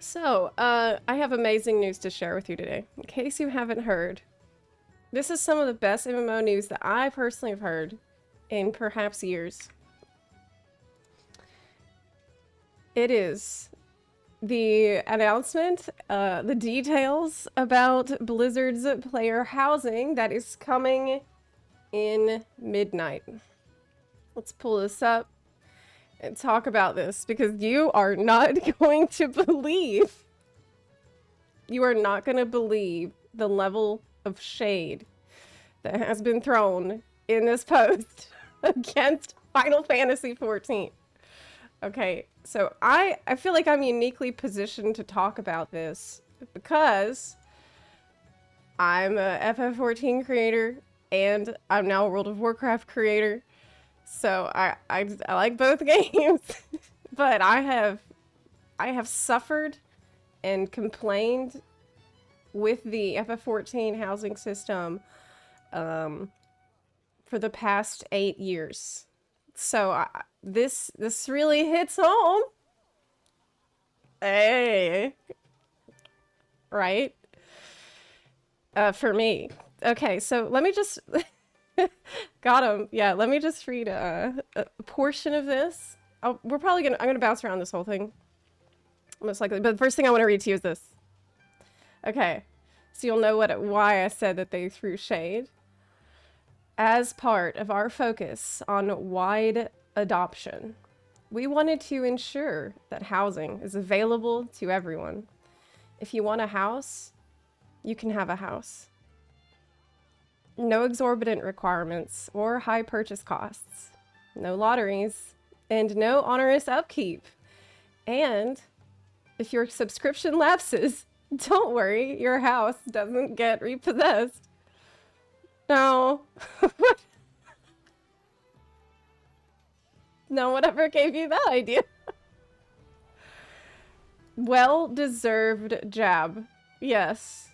So, I have amazing news to share with you today. In case you haven't heard, this is some of the best MMO news that I personally have heard in perhaps years. It is the announcement, the details about Blizzard's player housing that is coming in midnight. Let's pull this up and talk about this because you are not going to believe, you are not going to believe the level of shade that has been thrown in this post against Final Fantasy XIV. Okay, so I feel like I'm uniquely positioned to talk about this because I'm a FF14 creator and I'm now a World of Warcraft creator. So I like both games, but I have suffered and complained with the FF14 housing system for the past 8 years. So this really hits home. Hey, right? For me. Okay, so let me just got him. Yeah, let me just read a portion of this. I'm gonna bounce around this whole thing, most likely. But the first thing I want to read to you is this. Okay, so you'll know why I said that they threw shade. As part of our focus on wide adoption, we wanted to ensure that housing is available to everyone. If you want a house, you can have a house. No exorbitant requirements or high purchase costs. No lotteries. And no onerous upkeep. And if your subscription lapses, don't worry, your house doesn't get repossessed. No. No, whatever gave you that idea? Well-deserved jab. Yes.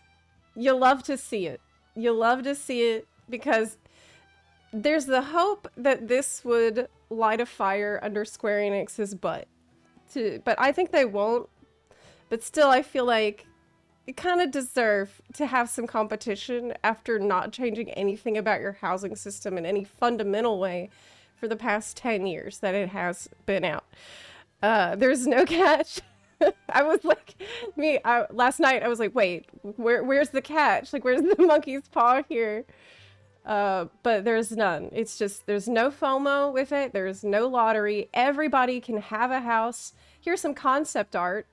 You love to see it. You love to see it because there's the hope that this would light a fire under Square Enix's butt. But I think they won't. But still, I feel like you kind of deserve to have some competition after not changing anything about your housing system in any fundamental way for the past 10 years that it has been out. There's no catch. I was like, last night I was like, wait, where's the catch? Like, where's the monkey's paw here? But there's none. It's just, there's no FOMO with it. There's no lottery. Everybody can have a house. Here's some concept art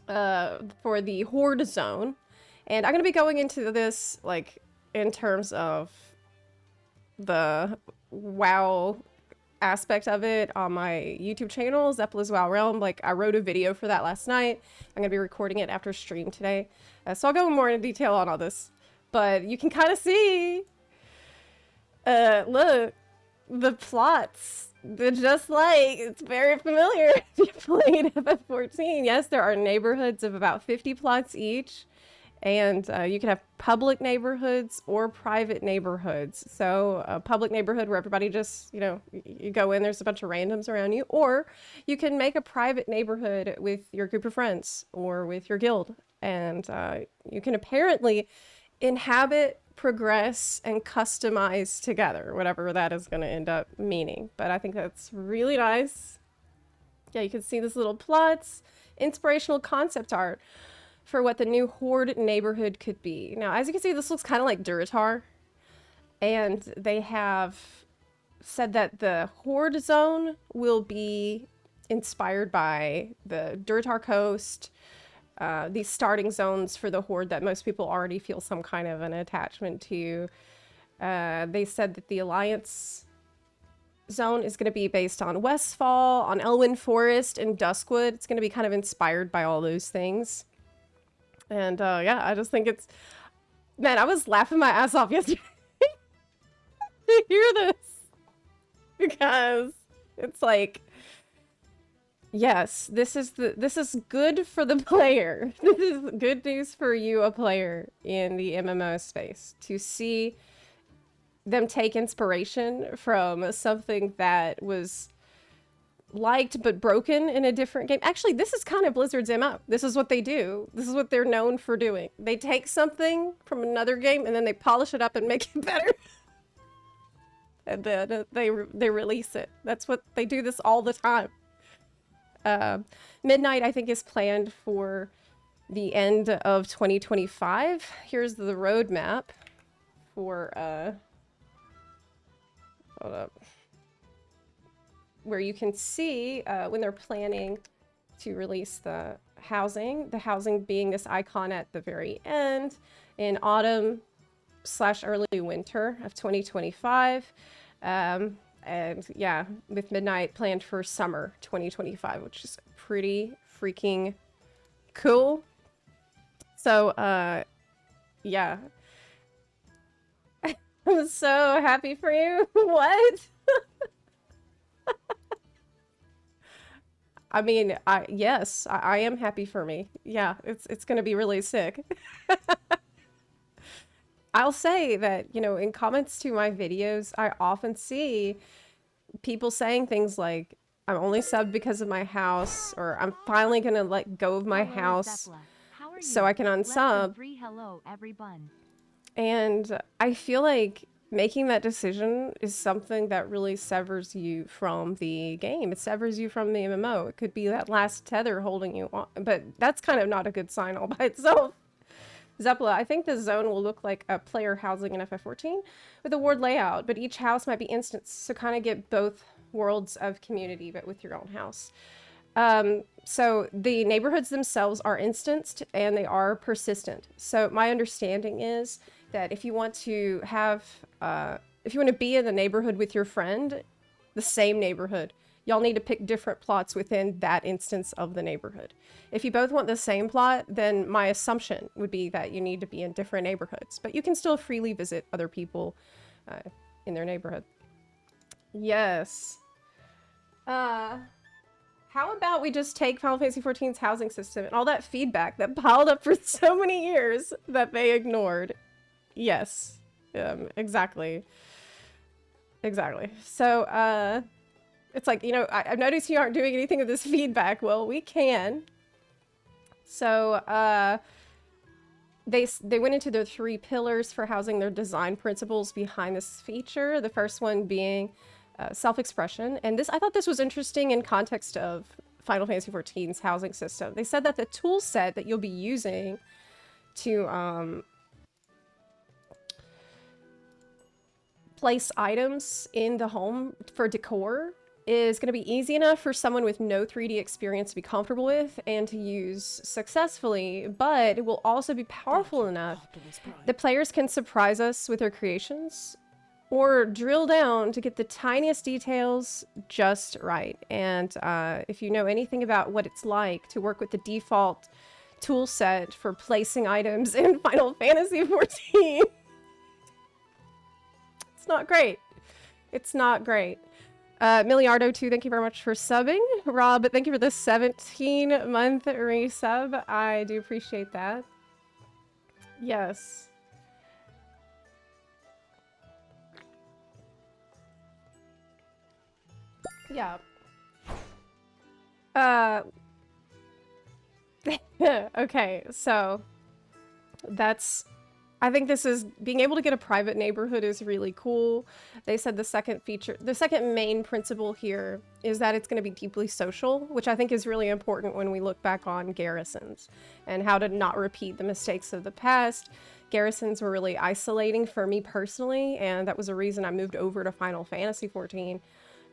for the Horde Zone. And I'm going to be going into this, like, in terms of the WoW aspect of it on my YouTube channel, Zeppela's WoW Realm. Like, I wrote a video for that last night. I'm gonna be recording it after stream today. So I'll go more in detail on all this. But you can kind of see, look, the plots. They're just like, it's very familiar if you played FF14. Yes, there are neighborhoods of about 50 plots each. And you can have public neighborhoods or private neighborhoods. So a public neighborhood where everybody just, you go in, there's a bunch of randoms around you. Or you can make a private neighborhood with your group of friends or with your guild. And you can apparently inhabit, progress, and customize together, whatever that is going to end up meaning. But I think that's really nice. Yeah, you can see this little plots, inspirational concept art for what the new Horde neighborhood could be. Now, as you can see, this looks kind of like Duratar. And they have said that the Horde zone will be inspired by the Duratar Coast, these starting zones for the Horde that most people already feel some kind of an attachment to. They said that the Alliance zone is going to be based on Westfall, on Elwyn Forest, and Duskwood. It's going to be kind of inspired by all those things. And yeah, I just think it's, man, I was laughing my ass off yesterday to hear this because it's like, yes, this is good for the player. This is good news for you, a player in the MMO space, to see them take inspiration from something that was liked but broken in a different game. Actually, this is kind of Blizzard's MO. This is what they do. This is what they're known for doing. They take something from another game and then they polish it up and make it better. And then they release it. That's what they do this all the time. Midnight, I think, is planned for the end of 2025. Here's the roadmap for hold up, where you can see when they're planning to release the housing being this icon at the very end in autumn/early winter of 2025. And yeah, with Midnight planned for summer 2025, which is pretty freaking cool. So yeah. I'm so happy for you. What? I mean, yes, I am happy for me. Yeah, it's gonna be really sick. I'll say that, you know, in comments to my videos, I often see people saying things like, I'm only subbed because of my house, or I'm finally gonna let go of my house so I can unsub. Hello, everyone. And I feel like making that decision is something that really severs you from the game. It severs you from the MMO. It could be that last tether holding you on, but that's kind of not a good sign all by itself. Zeppela, I think the zone will look like a player housing in FF14 with a ward layout, but each house might be instanced, so kind of get both worlds of community, but with your own house. So the neighborhoods themselves are instanced and they are persistent. So my understanding is that if you want to have, if you want to be in the neighborhood with your friend, the same neighborhood, y'all need to pick different plots within that instance of the neighborhood. If you both want the same plot, then my assumption would be that you need to be in different neighborhoods, but you can still freely visit other people in their neighborhood. Yes. How about we just take Final Fantasy XIV's housing system and all that feedback that piled up for so many years that they ignored? Yes. Exactly. Exactly. So, it's like, you know, I've noticed you aren't doing anything with this feedback. Well, we can. So, they went into their 3 pillars for housing, their design principles behind this feature. The first one being self-expression. And I thought this was interesting in context of Final Fantasy XIV's housing system. They said that the tool set that you'll be using to place items in the home for decor is going to be easy enough for someone with no 3D experience to be comfortable with and to use successfully, but it will also be powerful enough that players can surprise us with their creations or drill down to get the tiniest details just right. And if you know anything about what it's like to work with the default tool set for placing items in Final Fantasy XIV, it's not great. It's not great. Miliardo 2, thank you very much for subbing. Rob, thank you for the 17-month resub. I do appreciate that. Yes. Yeah. Okay, so I think this is, being able to get a private neighborhood is really cool. They said the second main principle here is that it's going to be deeply social, which I think is really important when we look back on garrisons and how to not repeat the mistakes of the past. Garrisons were really isolating for me personally, and that was a reason I moved over to Final Fantasy XIV.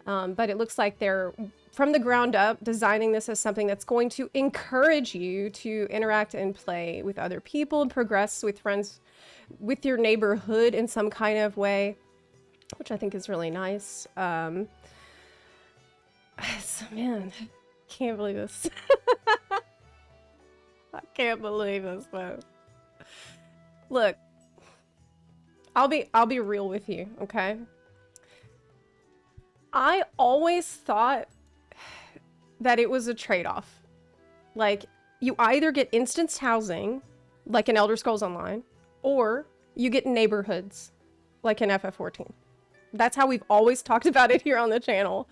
But it looks like they're, from the ground up, designing this as something that's going to encourage you to interact and play with other people and progress with friends, with your neighborhood in some kind of way, which I think is really nice. So, man, can't believe this. I can't believe this, though. Look, I'll be real with you, okay? I always thought that it was a trade-off. Like, you either get instanced housing, like in Elder Scrolls Online, or you get neighborhoods, like in FF14. That's how we've always talked about it here on the channel.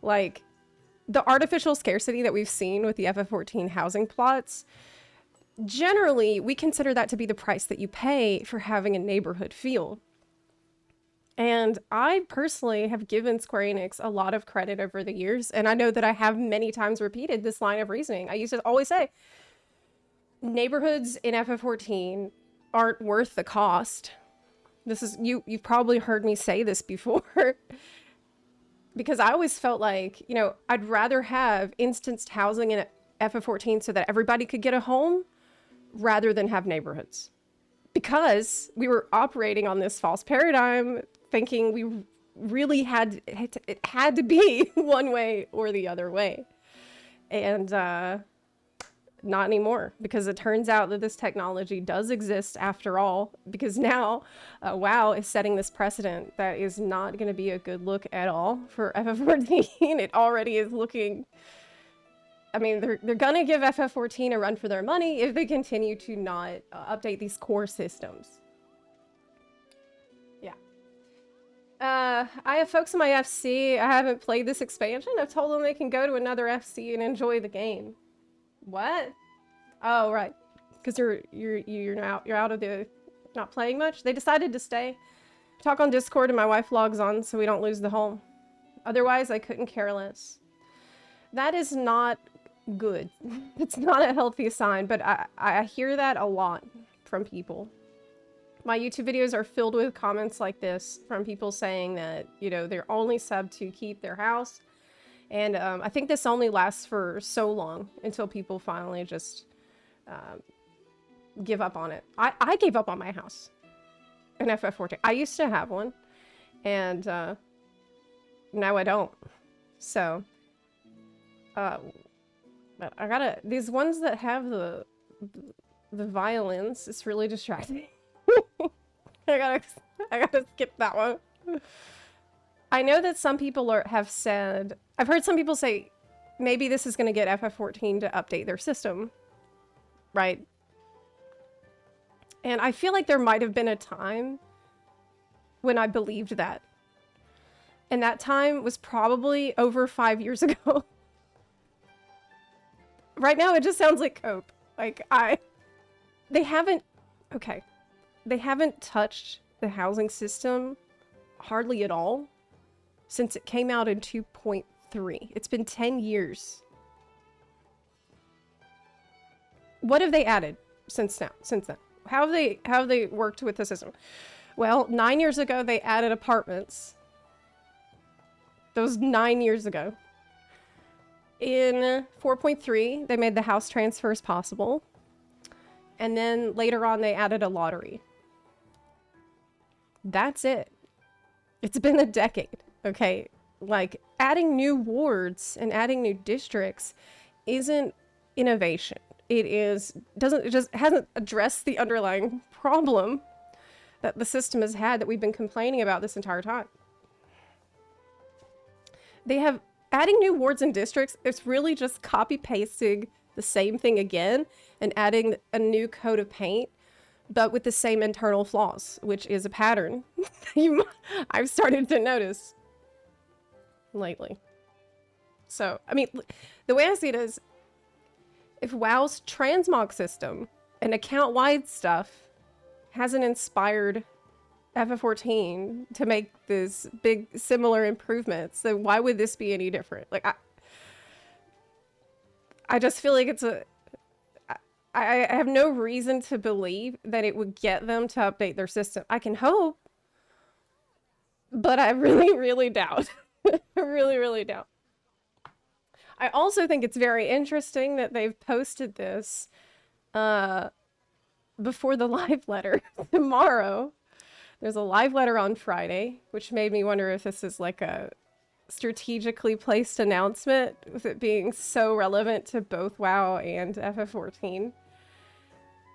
Like, the artificial scarcity that we've seen with the FF14 housing plots, generally, we consider that to be the price that you pay for having a neighborhood feel. And I personally have given Square Enix a lot of credit over the years, and I know that I have many times repeated this line of reasoning. I used to always say, neighborhoods in FF14 aren't worth the cost. This is, you've probably heard me say this before. Because I always felt like, you know, I'd rather have instanced housing in FF14 so that everybody could get a home rather than have neighborhoods. Because we were operating on this false paradigm, thinking we really it had to be one way or the other way. And not anymore, because it turns out that this technology does exist after all, because now WoW is setting this precedent that is not going to be a good look at all for FF14. It already is looking... I mean, they're gonna give FF14 a run for their money if they continue to not update these core systems. Yeah. I have folks in my FC. I haven't played this expansion. I've told them they can go to another FC and enjoy the game. What? Oh, right. Because you're out of the not playing much. They decided to stay. Talk on Discord and my wife logs on so we don't lose the home. Otherwise, I couldn't care less. That is not good. It's not a healthy sign, but I hear that a lot from people. My YouTube videos are filled with comments like this from people saying that, you know, they're only subbed to keep their house. And I think this only lasts for so long until people finally just give up on it. I gave up on my house in FF14. I used to have one, and now I don't. So, but I gotta, these ones that have the violins, it's really distracting. I gotta skip that one. I know that some people have said, I've heard some people say, maybe this is going to get FF14 to update their system, right? And I feel like there might have been a time when I believed that. And that time was probably over 5 years ago. Right now, it just sounds like cope. Like, they haven't touched the housing system hardly at all since it came out in 2.3. It's been 10 years. What have they added since then? How have they worked with the system? Well, 9 years ago, they added apartments. That was 9 years ago. In 4.3, they made the house transfers possible. And then later on, they added a lottery. That's it. It's been a decade, okay? Like, adding new wards and adding new districts isn't innovation. It just hasn't addressed the underlying problem that the system has had that we've been complaining about this entire time. Adding new wards and districts, it's really just copy-pasting the same thing again and adding a new coat of paint, but with the same internal flaws, which is a pattern I've started to notice lately. So, I mean, the way I see it is, if WoW's transmog system and account-wide stuff hasn't inspired FF14 to make this big similar improvements, then why would this be any different? Like, I just feel like I have no reason to believe that it would get them to update their system. I can hope, but I really, really doubt. I really, really doubt. I also think it's very interesting that they've posted this before the live letter tomorrow. There's a live letter on Friday, which made me wonder if this is like a strategically placed announcement, with it being so relevant to both WoW and FF14.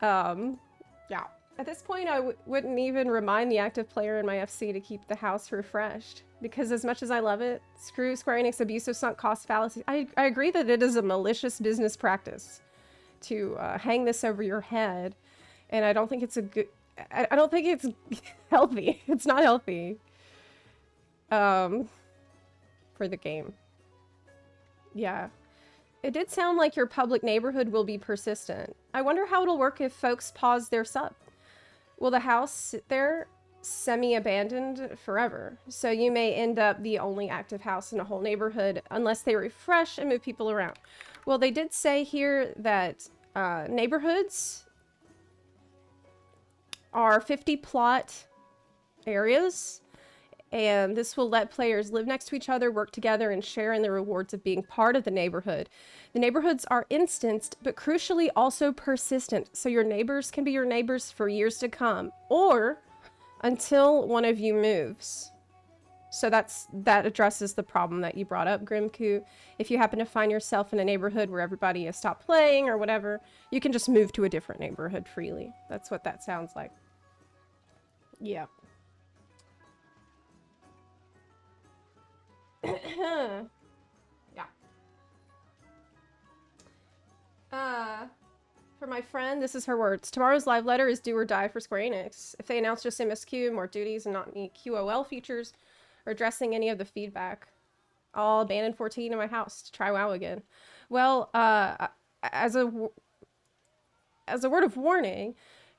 Yeah. At this point, I wouldn't even remind the active player in my FC to keep the house refreshed, because as much as I love it, screw Square Enix abusive sunk cost fallacy. I agree that it is a malicious business practice to hang this over your head, and I don't think it's a good... I don't think it's healthy. It's not healthy for the game. Yeah. It did sound like your public neighborhood will be persistent. I wonder how it'll work if folks pause their sub. Will the house sit there semi-abandoned forever? So you may end up the only active house in a whole neighborhood unless they refresh and move people around. Well, they did say here that neighborhoods are 50 plot areas, and this will let players live next to each other, work together, and share in the rewards of being part of the neighborhood. The neighborhoods are instanced, but crucially also persistent, so your neighbors can be your neighbors for years to come, or until one of you moves. So that addresses the problem that you brought up, Grimku. If you happen to find yourself in a neighborhood where everybody has stopped playing or whatever, you can just move to a different neighborhood freely. That's what that sounds like. Yeah. Yeah. For my friend, this is her words. Tomorrow's live letter is do or die for Square Enix. If they announce just MSQ, more duties, and not any QOL features, or addressing any of the feedback, I'll abandon 14 in my house to try WoW again. Well, as a word of warning,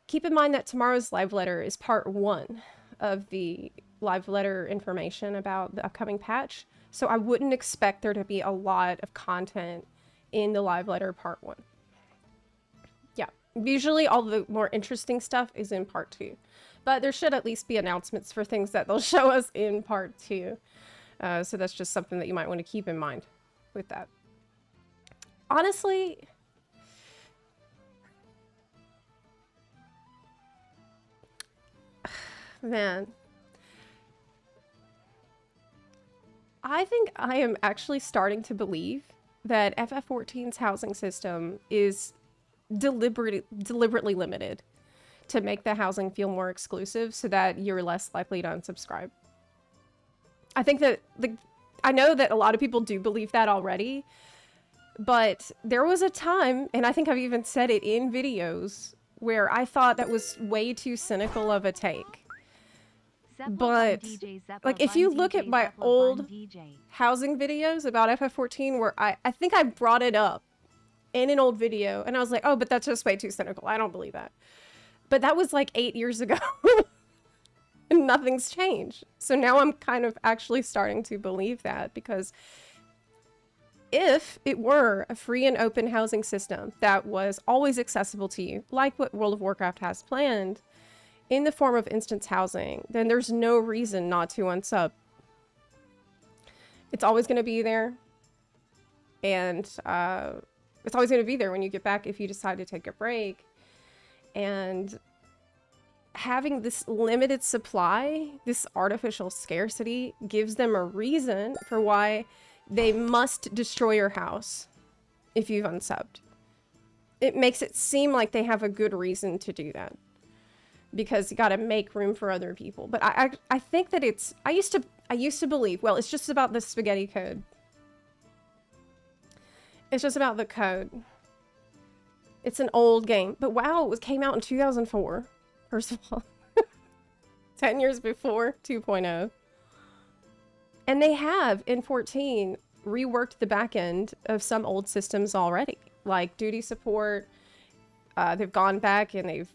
keep in mind that tomorrow's live letter is part 1 of the live letter information about the upcoming patch. So I wouldn't expect there to be a lot of content in the live letter part 1. Yeah, usually all the more interesting stuff is in part 2. But there should at least be announcements for things that they'll show us in part 2. So that's just something that you might want to keep in mind with that. Honestly, man, I think I am actually starting to believe that FF14's housing system is deliberately limited to make the housing feel more exclusive so that you're less likely to unsubscribe. I think that I know that a lot of people do believe that already, but there was a time, and I think I've even said it in videos, where I thought that was way too cynical of a take. But like, if you look at my old housing videos about FF14, where I think I brought it up in an old video, and I was like, oh, but that's just way too cynical. I don't believe that. But that was like 8 years ago. And nothing's changed. So now I'm kind of actually starting to believe that, because if it were a free and open housing system that was always accessible to you, like what World of Warcraft has planned, in the form of instance housing, then there's no reason not to unsub. It's always going to be there. And it's always going to be there when you get back if you decide to take a break. And having this limited supply, this artificial scarcity, gives them a reason for why they must destroy your house if you've unsubbed. It makes it seem like they have a good reason to do that, because you got to make room for other people. But I think that it's, I used to believe, well, it's just about the spaghetti code. It's just about the code. It's an old game, but WoW came out in 2004. First of all, 10 years before 2.0. And they have, in 14, reworked the back end of some old systems already, like duty support. They've gone back and they've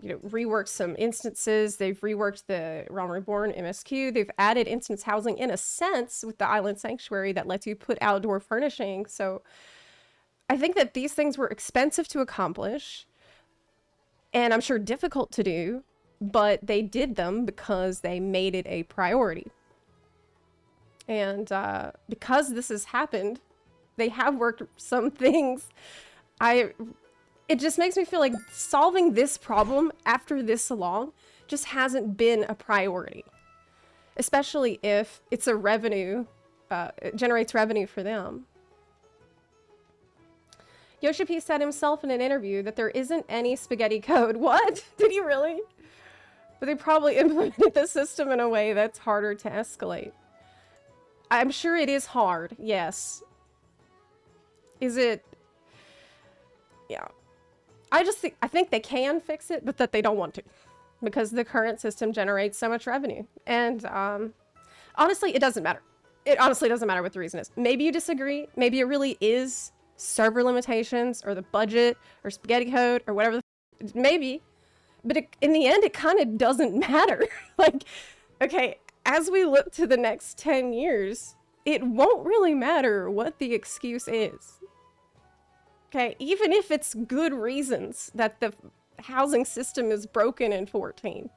reworked some instances. They've reworked the Realm Reborn MSQ. They've added instance housing in a sense with the Island Sanctuary that lets you put outdoor furnishing. So I think that these things were expensive to accomplish, and I'm sure difficult to do, but they did them because they made it a priority. And because this has happened, they have worked some things. It just makes me feel like solving this problem after this long just hasn't been a priority. Especially if it's a revenue, it generates revenue for them. Yoshi P said himself in an interview that there isn't any spaghetti code. What? Did he really? But they probably implemented the system in a way that's harder to escalate. I'm sure it is hard, yes. Is it? Yeah. I think they can fix it, but that they don't want to, because the current system generates so much revenue. And honestly, it doesn't matter. It honestly doesn't matter what the reason is. Maybe you disagree. Maybe it really is server limitations or the budget or spaghetti code or whatever. Maybe. But in the end, it kind of doesn't matter. Like, okay, as we look to the next 10 years, it won't really matter what the excuse is. Okay, even if it's good reasons that the housing system is broken in 14,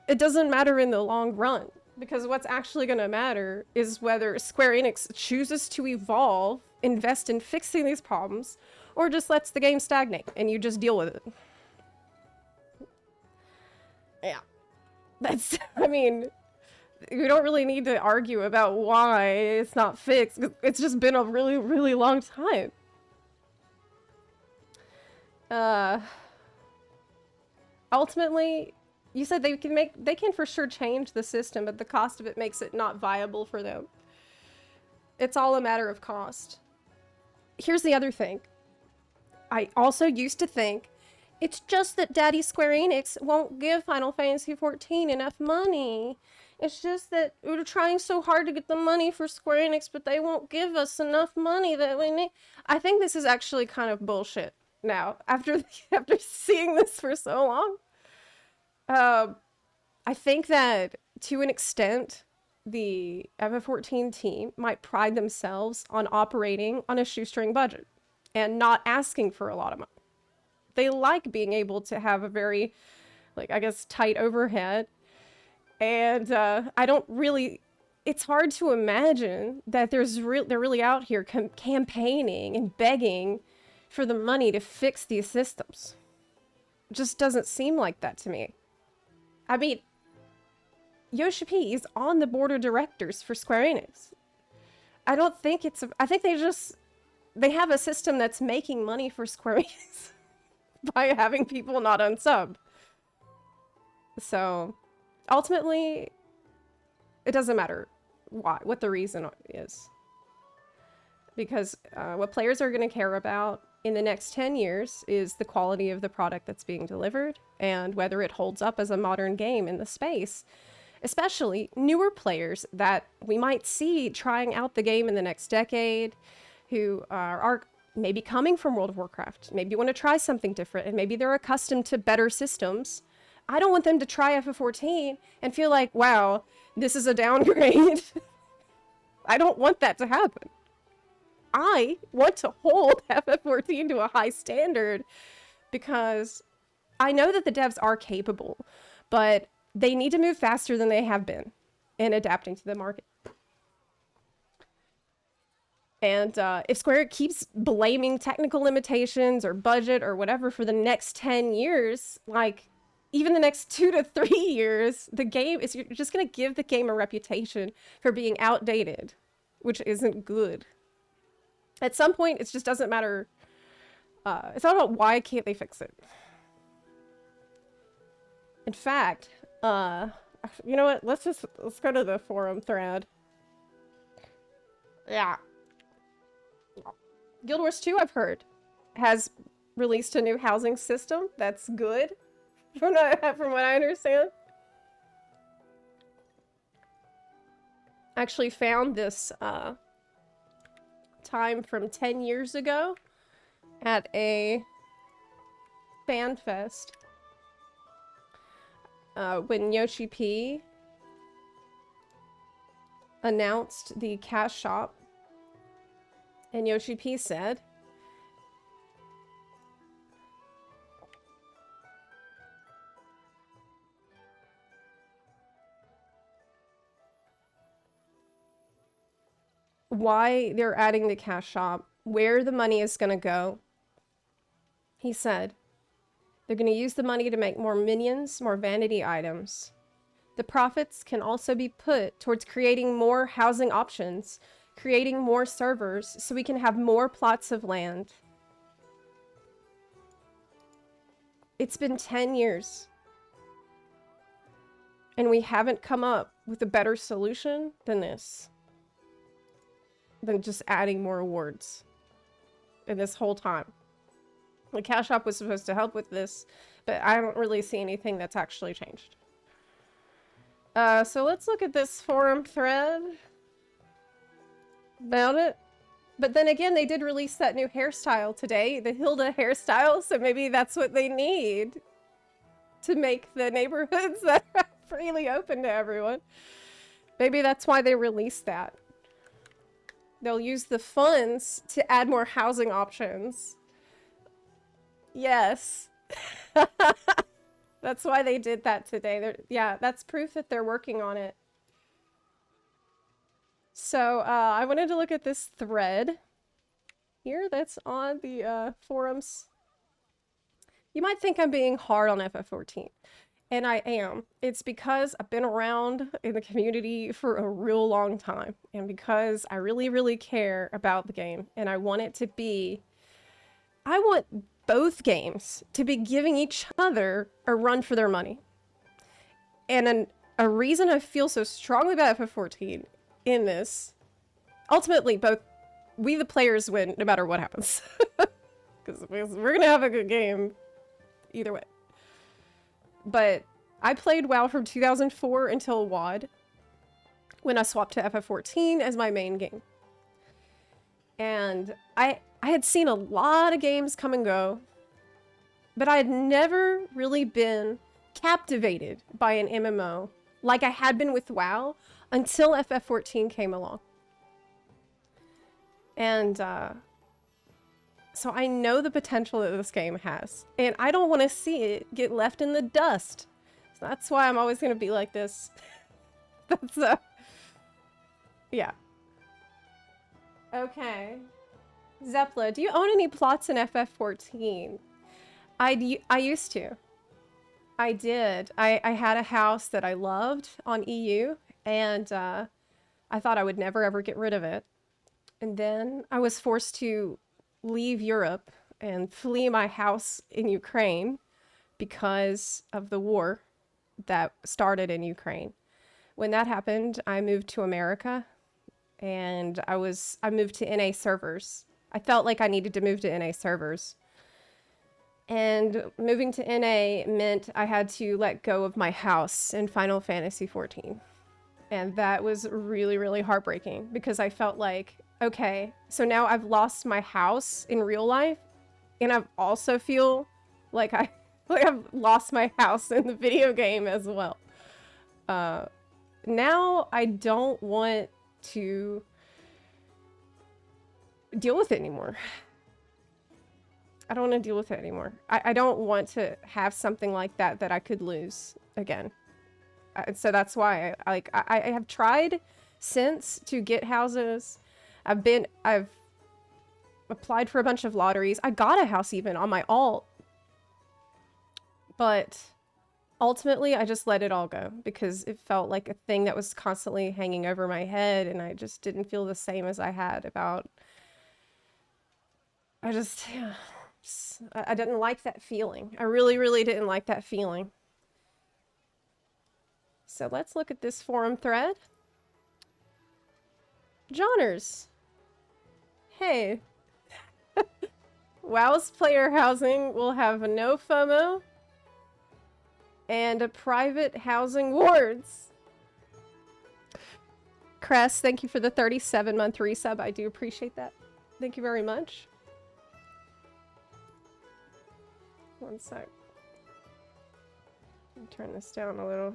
it doesn't matter in the long run, because what's actually going to matter is whether Square Enix chooses to evolve, invest in fixing these problems, or just lets the game stagnate and you just deal with it. Yeah. That's, I mean, we don't really need to argue about why it's not fixed. It's just been a really, really long time. Ultimately, you said they can for sure change the system, but the cost of it makes it not viable for them. It's all a matter of cost. Here's the other thing. I also used to think it's just that Daddy Square Enix won't give Final Fantasy XIV enough money. It's just that we're trying so hard to get the money for Square Enix, but they won't give us enough money that we need. I think this is actually kind of bullshit now, after seeing this for so long. I think that, to an extent, the FF14 team might pride themselves on operating on a shoestring budget and not asking for a lot of money. They like being able to have a very, like, I guess, tight overhead. And I don't really... It's hard to imagine that they're really out here campaigning and begging for the money to fix these systems. It just doesn't seem like that to me. I mean, Yoshi P is on the board of directors for Square Enix. I don't think it's... I think they have a system that's making money for Square Enix by having people not unsub. So, ultimately, it doesn't matter what the reason is. Because what players are going to care about in the next 10 years is the quality of the product that's being delivered and whether it holds up as a modern game in the space. Especially newer players that we might see trying out the game in the next decade, who are maybe coming from World of Warcraft. Maybe want to try something different, and maybe they're accustomed to better systems. I don't want them to try FF14 and feel like, wow, this is a downgrade. I don't want that to happen. I want to hold FF14 to a high standard because I know that the devs are capable, but they need to move faster than they have been in adapting to the market. And if Square keeps blaming technical limitations or budget or whatever for the next 10 years, like even the next 2 to 3 years, the game is, you're just going to give the game a reputation for being outdated, which isn't good. At some point, it just doesn't matter. It's not about why can't they fix it. In fact, you know what? Let's go to the forum thread. Yeah. Guild Wars 2, I've heard, has released a new housing system that's good, from what I understand. I actually found this time from 10 years ago at a fan fest when Yoshi P announced the cash shop. And Yoshi P said, why they're adding the cash shop, where the money is going to go. He said, they're going to use the money to make more minions, more vanity items. The profits can also be put towards creating more housing options, creating more servers so we can have more plots of land. It's been 10 years. And we haven't come up with a better solution than this. Than just adding more awards. In this whole time. The cash shop was supposed to help with this, but I don't really see anything that's actually changed. So let's look at this forum thread about it. But then again, they did release that new hairstyle today, the Hilda hairstyle, so maybe that's what they need to make the neighborhoods that are freely open to everyone. Maybe that's why they released that. They'll use the funds to add more housing options. Yes. That's why they did that today. Yeah, that's proof that they're working on it. So, I wanted to look at this thread here that's on the forums. You might think I'm being hard on FF14, and I am. It's because I've been around in the community for a real long time, and because I really, really care about the game, and I want it to be... I want both games to be giving each other a run for their money. And a reason I feel so strongly about FF14 in this, ultimately both we the players win no matter what happens. Because we're gonna have a good game either way. But I played WoW from 2004 until WoD, when I swapped to FF14 as my main game. And I had seen a lot of games come and go, but I had never really been captivated by an MMO like I had been with WoW until FF14 came along. And so I know the potential that this game has, and I don't want to see it get left in the dust. So that's why I'm always going to be like this. That's yeah. Okay. Zeppla, do you own any plots in FF14? I used to. I did. I had a house that I loved on EU, and I thought I would never ever get rid of it. And then I was forced to leave Europe and flee my house in Ukraine because of the war that started in Ukraine. When that happened, I moved to America, and I moved to NA servers. I felt like I needed to move to NA servers. And moving to NA meant I had to let go of my house in Final Fantasy XIV. And that was really, really heartbreaking because I felt like, okay, so now I've lost my house in real life, and I also feel like I've lost my house in the video game as well. Now I don't want to deal with it anymore. I don't want to deal with it anymore. I don't want to have something like that I could lose again. So that's why I have tried since to get houses. I've applied for a bunch of lotteries. I got a house even on my alt. But ultimately I just let it all go because it felt like a thing that was constantly hanging over my head, and I just didn't feel the same as I had about... I didn't like that feeling. I really, really didn't like that feeling. So let's look at this forum thread. Johners. Hey. WoW's player housing will have no FOMO and a private housing wards. Cress, thank you for the 37-month resub. I do appreciate that. Thank you very much. One sec. Let me turn this down a little.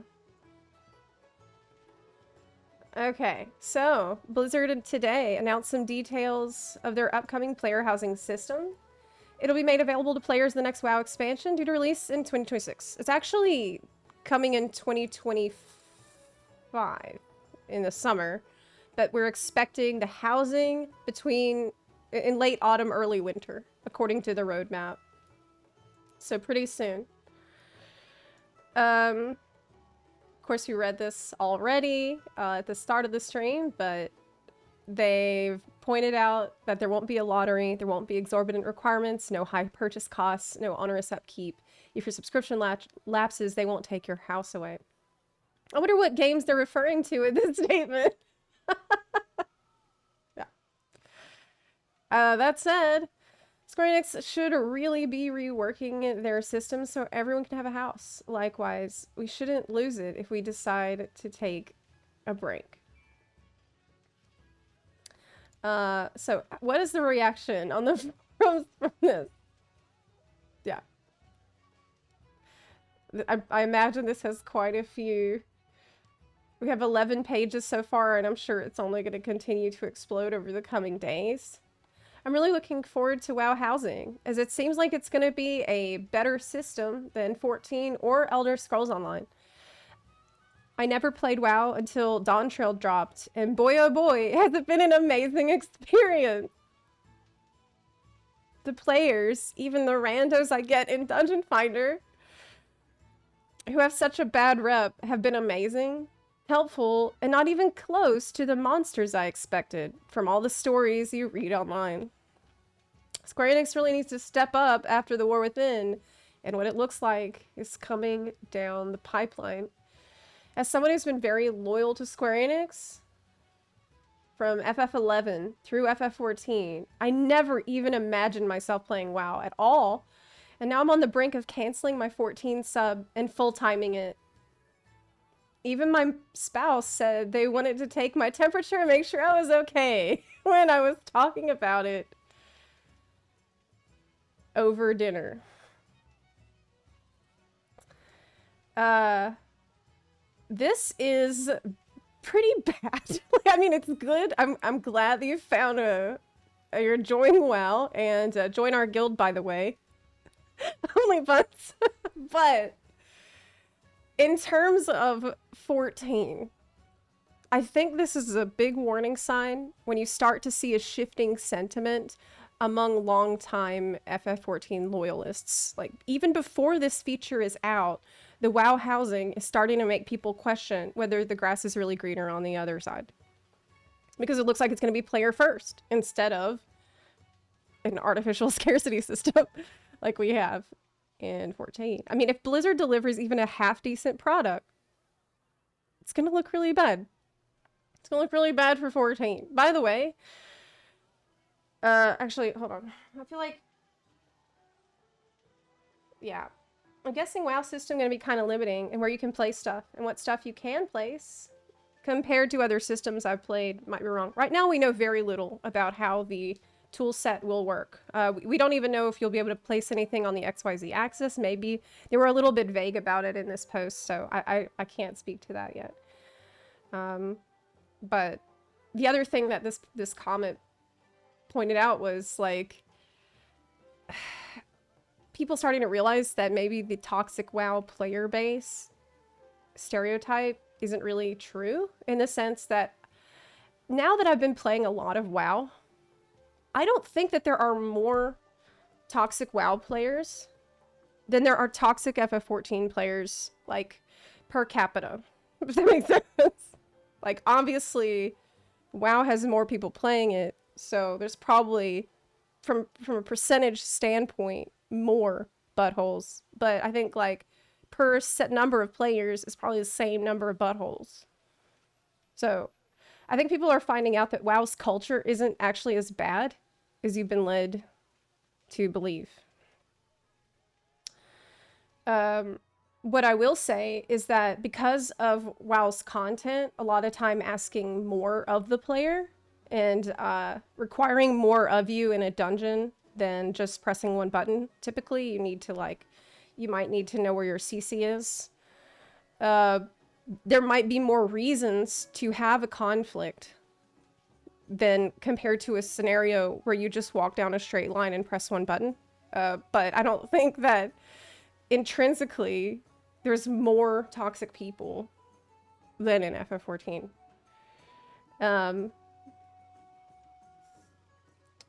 Okay, so Blizzard today announced some details of their upcoming player housing system. It'll be made available to players in the next WoW expansion due to release in 2026. It's actually coming in 2025 in the summer, but we're expecting the housing in late autumn, early winter, according to the roadmap. So pretty soon. Of course, you read this already at the start of the stream, but they've pointed out that there won't be a lottery, there won't be exorbitant requirements, no high purchase costs, no onerous upkeep. If your subscription lapses, they won't take your house away. I wonder what games they're referring to in this statement. Yeah. That said, Square Enix should really be reworking their system so everyone can have a house. Likewise, we shouldn't lose it if we decide to take a break. So what is the reaction on the forums from this? Yeah. I imagine this has quite a few. We have 11 pages so far, and I'm sure it's only going to continue to explode over the coming days. I'm really looking forward to WoW Housing, as it seems like it's going to be a better system than 14 or Elder Scrolls Online. I never played WoW until Dawn Trail dropped, and boy oh boy, has it been an amazing experience. The players, even the randos I get in Dungeon Finder, who have such a bad rep, have been amazing, helpful, and not even close to the monsters I expected from all the stories you read online. Square Enix really needs to step up after the War Within, and what it looks like is coming down the pipeline. As someone who's been very loyal to Square Enix, from FF11 through FF14, I never even imagined myself playing WoW at all, and now I'm on the brink of canceling my 14 sub and full-timing it. Even my spouse said they wanted to take my temperature and make sure I was okay when I was talking about it over dinner. This is pretty bad. I mean, it's good. I'm glad that you found you're enjoying WoW, and join our guild, by the way. Only butts. But in terms of 14, I think this is a big warning sign when you start to see a shifting sentiment among longtime FF14 loyalists. Like, even before this feature is out, the WoW housing is starting to make people question whether the grass is really greener on the other side. Because it looks like it's going to be player first instead of an artificial scarcity system like we have in 14. I mean, if Blizzard delivers even a half-decent product, it's going to look really bad. It's going to look really bad for 14. By the way, actually, hold on. I feel like, yeah. I'm guessing WoW system going to be kind of limiting in where you can place stuff and what stuff you can place compared to other systems I've played. Might be wrong. Right now, we know very little about how the tool set will work. We don't even know if you'll be able to place anything on the XYZ axis. Maybe they were a little bit vague about it in this post, so I can't speak to that yet. But the other thing that this comment pointed out was, like, people starting to realize that maybe the toxic WoW player base stereotype isn't really true, in the sense that now that I've been playing a lot of WoW, I don't think that there are more toxic WoW players than there are toxic FF14 players, like, per capita. If that makes sense. Like, obviously, WoW has more people playing it, so there's probably, from a percentage standpoint, more buttholes. But I think, like, per set number of players is probably the same number of buttholes. So I think people are finding out that WoW's culture isn't actually as bad as you've been led to believe. What I will say is that because of WoW's content, a lot of time asking more of the player and requiring more of you in a dungeon than just pressing one button. Typically, you need to, like, you might need to know where your CC is. There might be more reasons to have a conflict than compared to a scenario where you just walk down a straight line and press one button. But I don't think that intrinsically there's more toxic people than in FF14.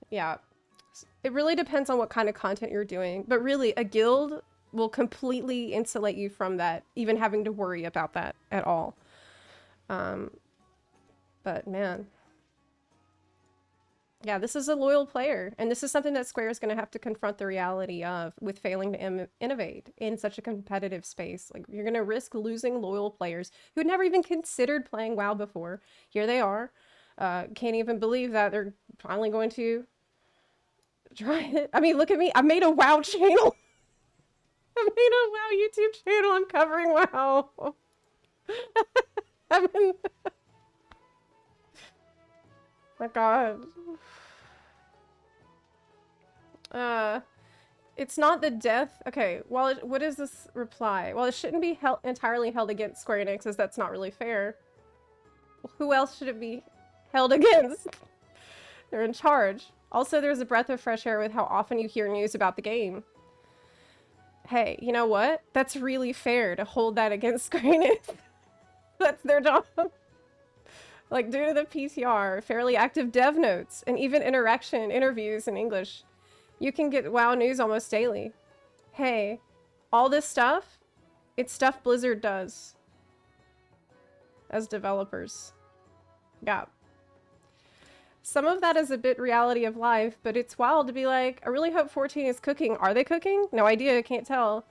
Yeah. It really depends on what kind of content you're doing, but really a guild will completely insulate you from that, even having to worry about that at all. But man, yeah, this is a loyal player, and this is something that Square is going to have to confront the reality of with failing to innovate in such a competitive space. Like, you're going to risk losing loyal players who had never even considered playing WoW before. Here they are. Can't even believe that they're finally going to Try it. I mean, look at me. I made a WoW channel. I made a WoW YouTube channel. I'm covering WoW. I mean, my God. It's not the death. Okay, well, what is this reply? Well, it shouldn't be entirely held against Square Enix, as that's not really fair. Well, who else should it be held against? They're in charge. Also, there's a breath of fresh air with how often you hear news about the game. Hey, you know what? That's really fair to hold that against Square Enix. That's their job. Like, due to the PTR, fairly active dev notes, and even interaction interviews in English, you can get WoW news almost daily. Hey, all this stuff, it's stuff Blizzard does as developers. Yeah. Some of that is a bit reality of life, but it's wild to be like, I really hope 14 is cooking. Are they cooking? No idea, can't tell.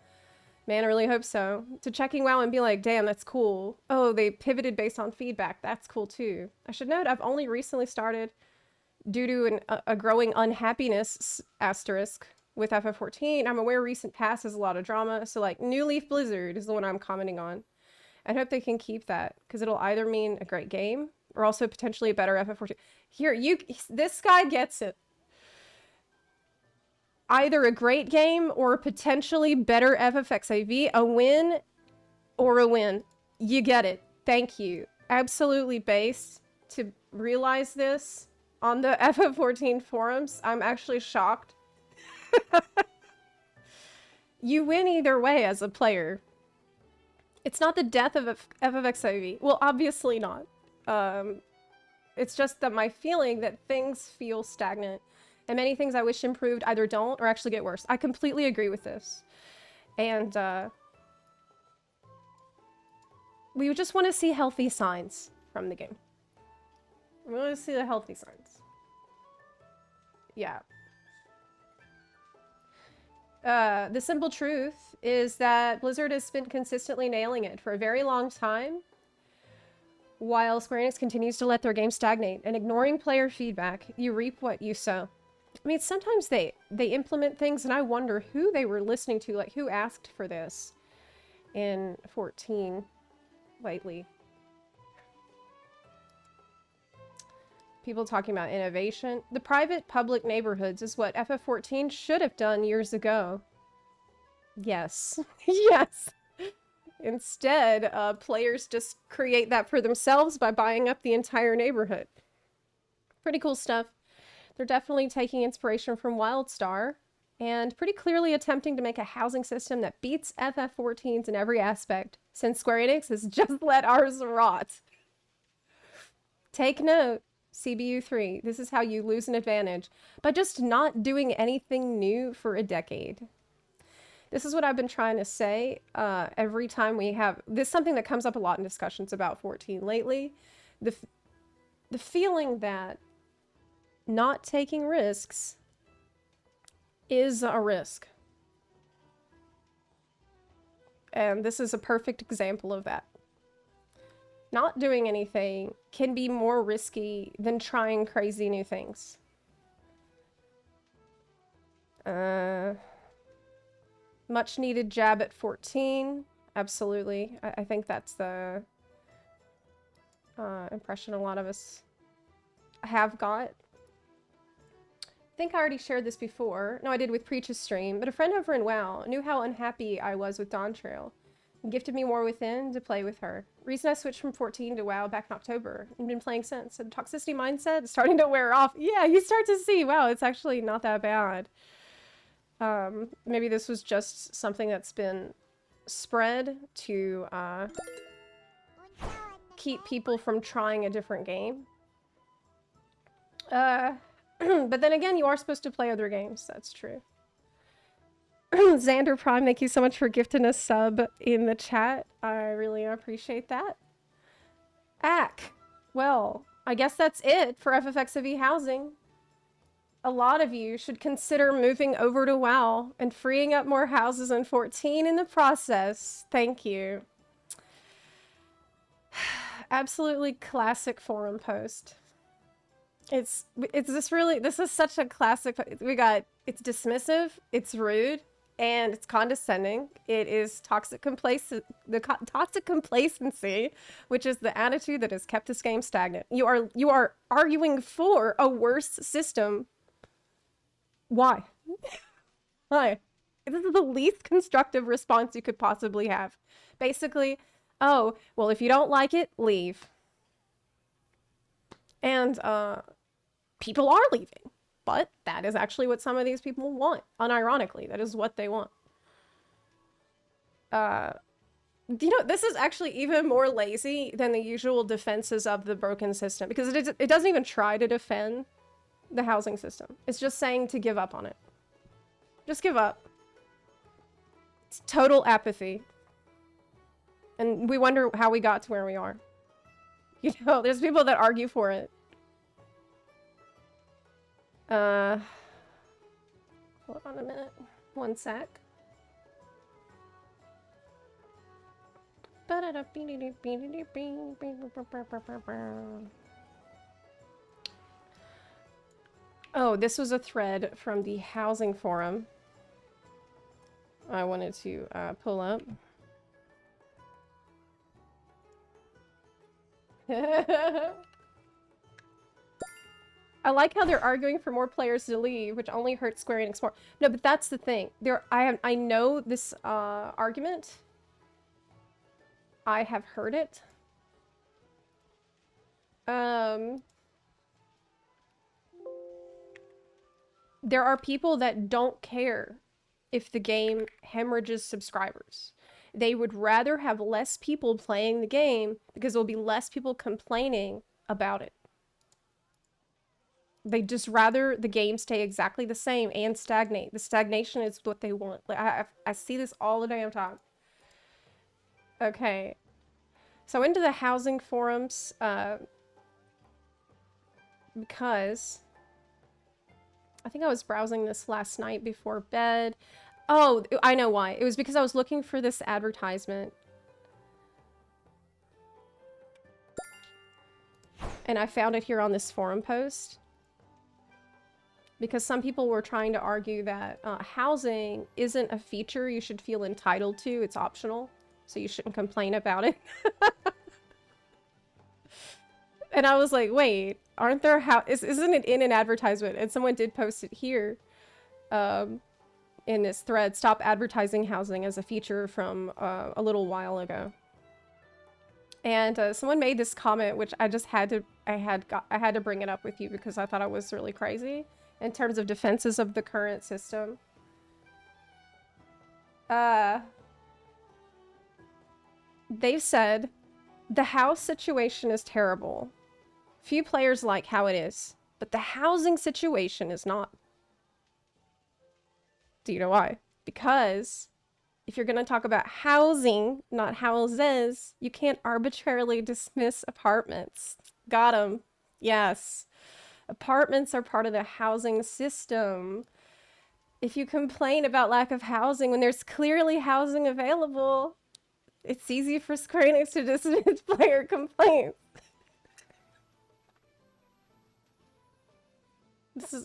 Man, I really hope so. To checking WoW and be like, damn, that's cool. Oh, they pivoted based on feedback. That's cool too. I should note, I've only recently started due to a growing unhappiness asterisk with FF14. I'm aware recent past has a lot of drama, so like New Leaf Blizzard is the one I'm commenting on. I hope they can keep that, because it'll either mean a great game or also potentially a better FF14. Here, this guy gets it. Either a great game or a potentially better FFXIV, a win or a win. You get it. Thank you. Absolutely base to realize this on the FF14 forums. I'm actually shocked. You win either way as a player. It's not the death of FFXIV. Well, obviously not. It's just that my feeling that things feel stagnant. And many things I wish improved either don't or actually get worse. I completely agree with this. And we just want to see healthy signs from the game. We want to see the healthy signs. Yeah. The simple truth is that Blizzard has been consistently nailing it for a very long time, while Square Enix continues to let their game stagnate. And ignoring player feedback, you reap what you sow. I mean, sometimes they implement things and I wonder who they were listening to, like who asked for this in 14 lately. People talking about innovation. The private public neighborhoods is what FF14 should have done years ago. Yes. Yes. Instead, players just create that for themselves by buying up the entire neighborhood. Pretty cool stuff. They're definitely taking inspiration from WildStar and pretty clearly attempting to make a housing system that beats FF14's in every aspect, since Square Enix has just let ours rot. Take note, CBU3, this is how you lose an advantage by just not doing anything new for a decade. This is what I've been trying to say every time we have... This is something that comes up a lot in discussions about 14 lately. The feeling that not taking risks is a risk. And this is a perfect example of that. Not doing anything can be more risky than trying crazy new things. Much needed jab at 14. Absolutely. I think that's the impression a lot of us have got. I think I already shared this before. No, I did with Preach's stream, but a friend over in WoW knew how unhappy I was with Dawn Trail and gifted me War Within to play with her. Reason I switched from 14 to WoW back in October and been playing since. And toxicity mindset is starting to wear off. Yeah, you start to see, wow, it's actually not that bad. Maybe this was just something that's been spread to keep people from trying a different game. But then again, you are supposed to play other games. That's true. Xander Prime, thank you so much for gifting a sub in the chat. I really appreciate that. Well, I guess that's it for FFXIV housing. A lot of you should consider moving over to WoW and freeing up more houses in 14 in the process. Thank you. Absolutely classic forum post. It's this is such a classic. It's dismissive, it's rude, and it's condescending. It is toxic toxic complacency, which is the attitude that has kept this game stagnant. You are arguing for a worse system. Why? Why? This is the least constructive response you could possibly have. Basically, oh, well, if you don't like it, leave. And people are leaving, but that is actually what some of these people want. Unironically, that is what they want. This is actually even more lazy than the usual defenses of the broken system, because it doesn't even try to defend the housing system. It's just saying to give up on it. Just give up. It's total apathy. And we wonder how we got to where we are. There's people that argue for it. Hold on a minute. One sec. Oh, this was a thread from the housing forum I wanted to pull up. I like how they're arguing for more players to leave, which only hurts Square Enix more. No, but that's the thing. I know this argument. I have heard it. There are people that don't care if the game hemorrhages subscribers. They would rather have less people playing the game because there'll be less people complaining about it. They just rather the game stay exactly the same and stagnate. The stagnation is what they want. Like I see this all the damn time. Okay. So into the housing forums, because I think I was browsing this last night before bed. Oh, I know why. It was because I was looking for this advertisement. And I found it here on this forum post. Because some people were trying to argue that housing isn't a feature you should feel entitled to. It's optional. So you shouldn't complain about it. And I was like, wait, aren't there isn't it in an advertisement? And someone did post it here in this thread. Stop advertising housing as a feature from a little while ago. And someone made this comment, which I just had to bring it up with you because I thought it was really crazy in terms of defenses of the current system. They've said, the house situation is terrible. Few players like how it is, but the housing situation is not. Do you know why? Because if you're going to talk about housing, not houses, you can't arbitrarily dismiss apartments. Got 'em. Yes. Apartments are part of the housing system. If you complain about lack of housing when there's clearly housing available, it's easy for Square Enix to dismiss player complaints.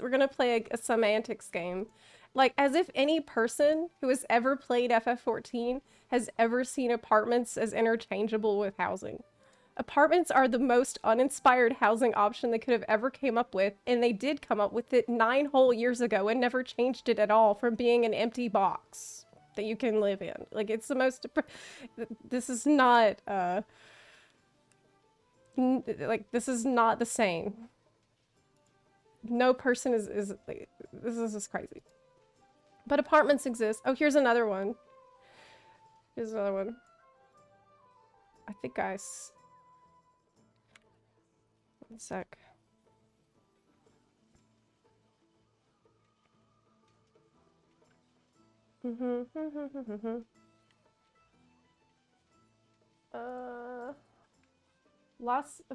We're gonna play a semantics game. Like, as if any person who has ever played FF14 has ever seen apartments as interchangeable with housing. Apartments are the most uninspired housing option they could have ever came up with, and they did come up with it 9 whole years ago and never changed it at all from being an empty box that you can live in. Like, it's the most... This is not, like, this is not the same. No person is like, this is just crazy. But apartments exist. Oh, here's another one. Here's another one. I think guys. One sec.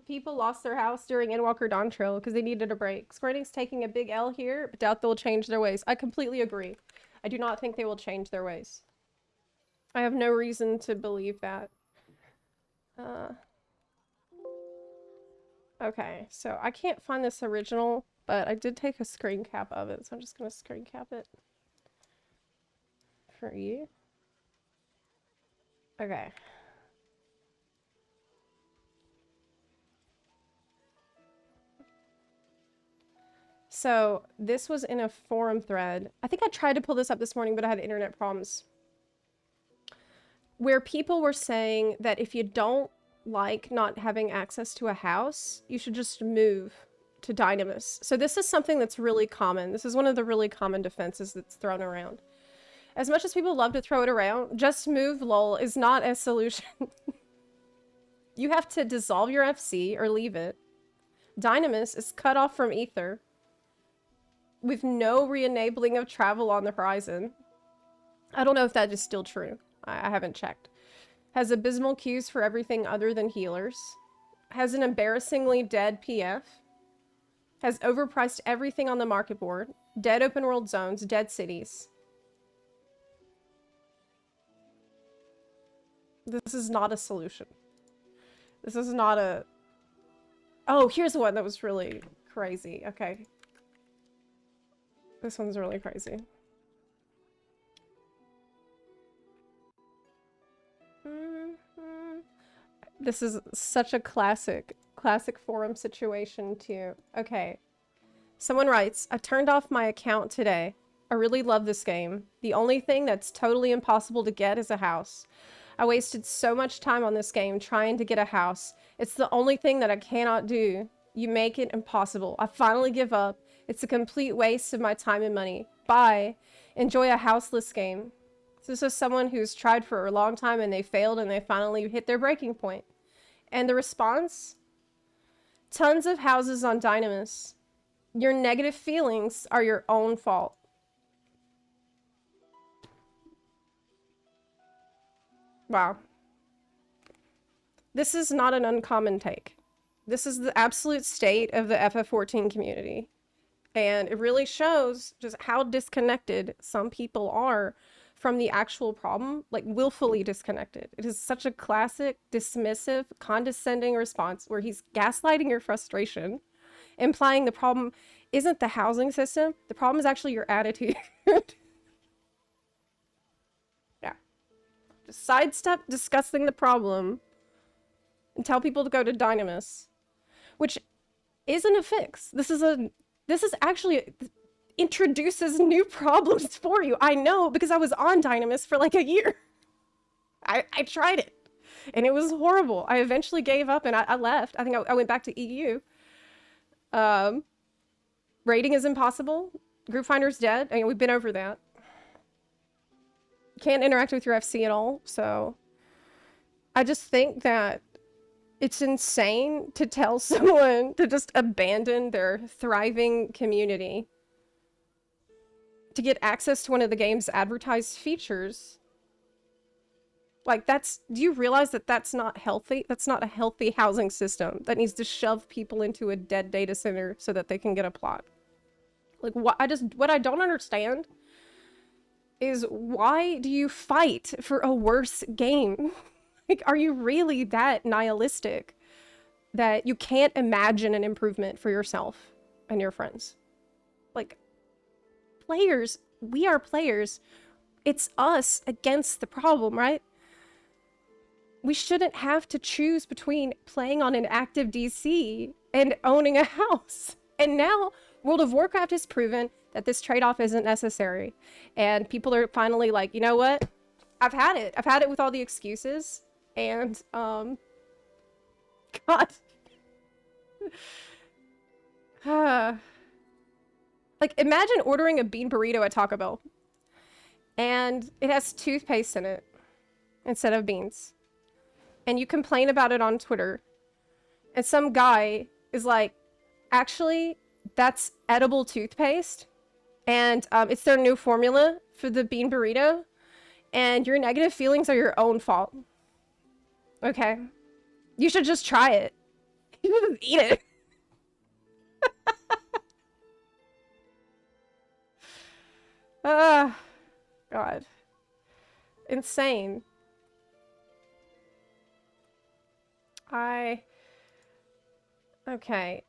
People lost their house during Endwalker Dawn Trail because they needed a break. Square Enix taking a big L here, but doubt they'll change their ways. I completely agree. I do not think they will change their ways. I have no reason to believe that. Okay, so I can't find this original, but I did take a screen cap of it, so I'm just gonna screen cap it for you. Okay. So this was in a forum thread. I think I tried to pull this up this morning, but I had internet problems. Where people were saying that if you don't like not having access to a house, you should just move to Dynamis. So this is something that's really common. This is one of the really common defenses that's thrown around. As much as people love to throw it around, just move lol is not a solution. You have to dissolve your FC or leave it. Dynamis is cut off from Ether with no re-enabling of travel on the horizon. I don't know if that is still true. I haven't checked. Has abysmal queues for everything other than healers. Has an embarrassingly dead PF. Has overpriced everything on the market board. Dead open world zones. Dead cities. This is not a solution. This is not a... Oh, here's one that was really crazy. Okay. This one's really crazy. This is such a classic forum situation too. Okay. Someone writes, I turned off my account today. I really love this game. The only thing that's totally impossible to get is a house. I wasted so much time on this game trying to get a house. It's the only thing that I cannot do. You make it impossible. I finally give up. It's a complete waste of my time and money. Bye. Enjoy a houseless game. So this is someone who's tried for a long time and they failed and they finally hit their breaking point. And the response? Tons of houses on Dynamis. Your negative feelings are your own fault. Wow. This is not an uncommon take. This is the absolute state of the FF14 community. And it really shows just how disconnected some people are from the actual problem, like willfully disconnected. It is such a classic, dismissive, condescending response where he's gaslighting your frustration, implying the problem isn't the housing system, the problem is actually your attitude. Yeah. Just sidestep discussing the problem and tell people to go to Dynamis, which isn't a fix. This is actually introduces new problems for you. I know, because I was on Dynamis for like a year. I tried it and it was horrible. I eventually gave up and I left. I think I went back to EU. Rating is impossible. Group finder's dead. I mean, we've been over that. Can't interact with your FC at all. So I just think that it's insane to tell someone to just abandon their thriving community to get access to one of the game's advertised features. Like, do you realize that that's not healthy? That's not a healthy housing system that needs to shove people into a dead data center so that they can get a plot. Like, what I don't understand is why do you fight for a worse game? Like, are you really that nihilistic that you can't imagine an improvement for yourself and your friends? Like, players, we are players. It's us against the problem, right? We shouldn't have to choose between playing on an active DC and owning a house. And now World of Warcraft has proven that this trade-off isn't necessary. And people are finally like, you know what? I've had it. I've had it with all the excuses. And, God. Like, imagine ordering a bean burrito at Taco Bell. And it has toothpaste in it instead of beans. And you complain about it on Twitter. And some guy is like, actually, that's edible toothpaste. And it's their new formula for the bean burrito. And your negative feelings are your own fault. Okay? You should just try it. You should just eat it. God. Insane. Okay.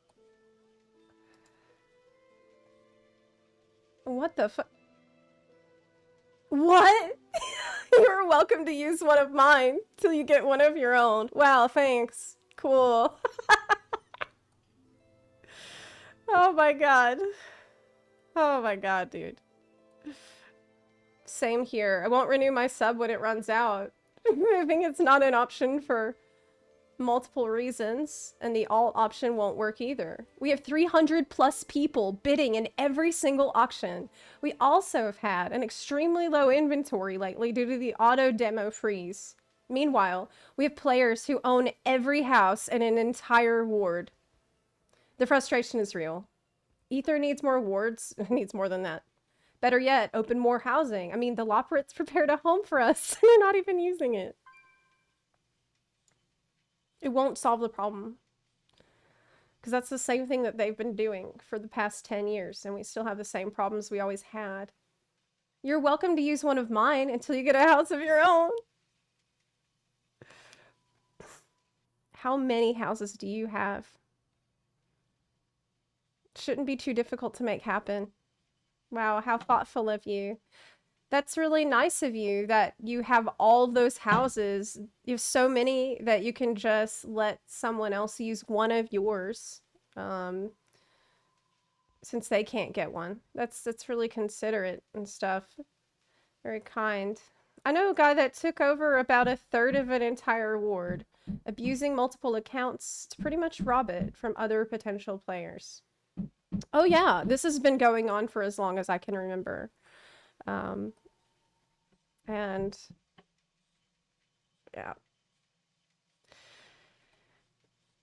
What the fuck? What? You're welcome to use one of mine till you get one of your own. Wow, thanks. Cool. Oh my god. Oh my god, dude. Same here. I won't renew my sub when it runs out. I think it's not an option for multiple reasons, and the alt option won't work either. We have 300 plus people bidding in every single auction. We also have had an extremely low inventory lately due to the auto demo freeze. Meanwhile, we have players who own every house in an entire ward. The frustration is real. Ether needs more wards. It needs more than that. Better yet, open more housing. I mean, the Loporits prepared a home for us, and they're not even using it. It won't solve the problem. Because that's the same thing that they've been doing for the past 10 years, and we still have the same problems we always had. You're welcome to use one of mine until you get a house of your own. How many houses do you have? Shouldn't be too difficult to make happen. Wow, how thoughtful of you. That's really nice of you that you have all those houses. You have so many that you can just let someone else use one of yours, since they can't get one. That's really considerate and stuff. Very kind. I know a guy that took over about a third of an entire ward, abusing multiple accounts to pretty much rob it from other potential players. Oh yeah, this has been going on for as long as I can remember. And yeah.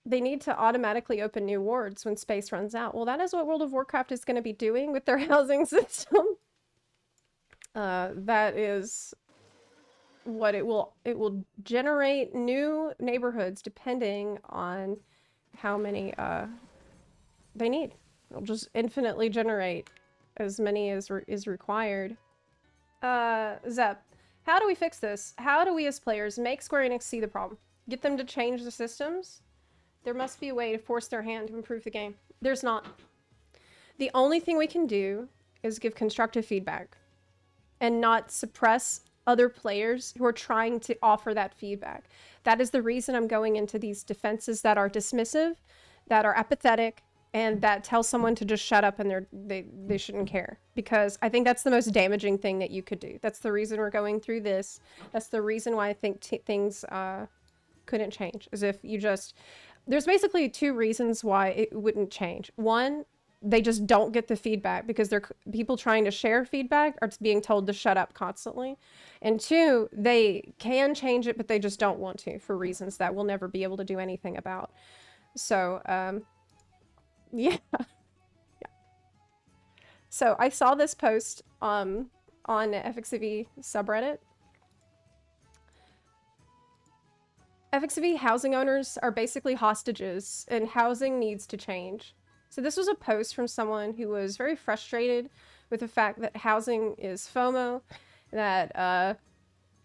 They need to automatically open new wards when space runs out. Well, that is what World of Warcraft is going to be doing with their housing system. That is what it will generate new neighborhoods depending on how many they need. It'll just infinitely generate as many as is required. Zep, how do we fix this? How do we as players make Square Enix see the problem? Get them to change the systems? There must be a way to force their hand to improve the game. There's not. The only thing we can do is give constructive feedback and not suppress other players who are trying to offer that feedback. That is the reason I'm going into these defenses that are dismissive, that are apathetic, and that tell someone to just shut up and they shouldn't care. Because I think that's the most damaging thing that you could do. That's the reason we're going through this. That's the reason why I think things couldn't change. Is if you just... There's basically two reasons why it wouldn't change. One, they just don't get the feedback because they're people trying to share feedback are being told to shut up constantly. And two, they can change it, but they just don't want to for reasons that we'll never be able to do anything about. So, yeah. Yeah. So I saw this post on FFXIV subreddit. FFXIV housing owners are basically hostages, and housing needs to change. So this was a post from someone who was very frustrated with the fact that housing is FOMO, that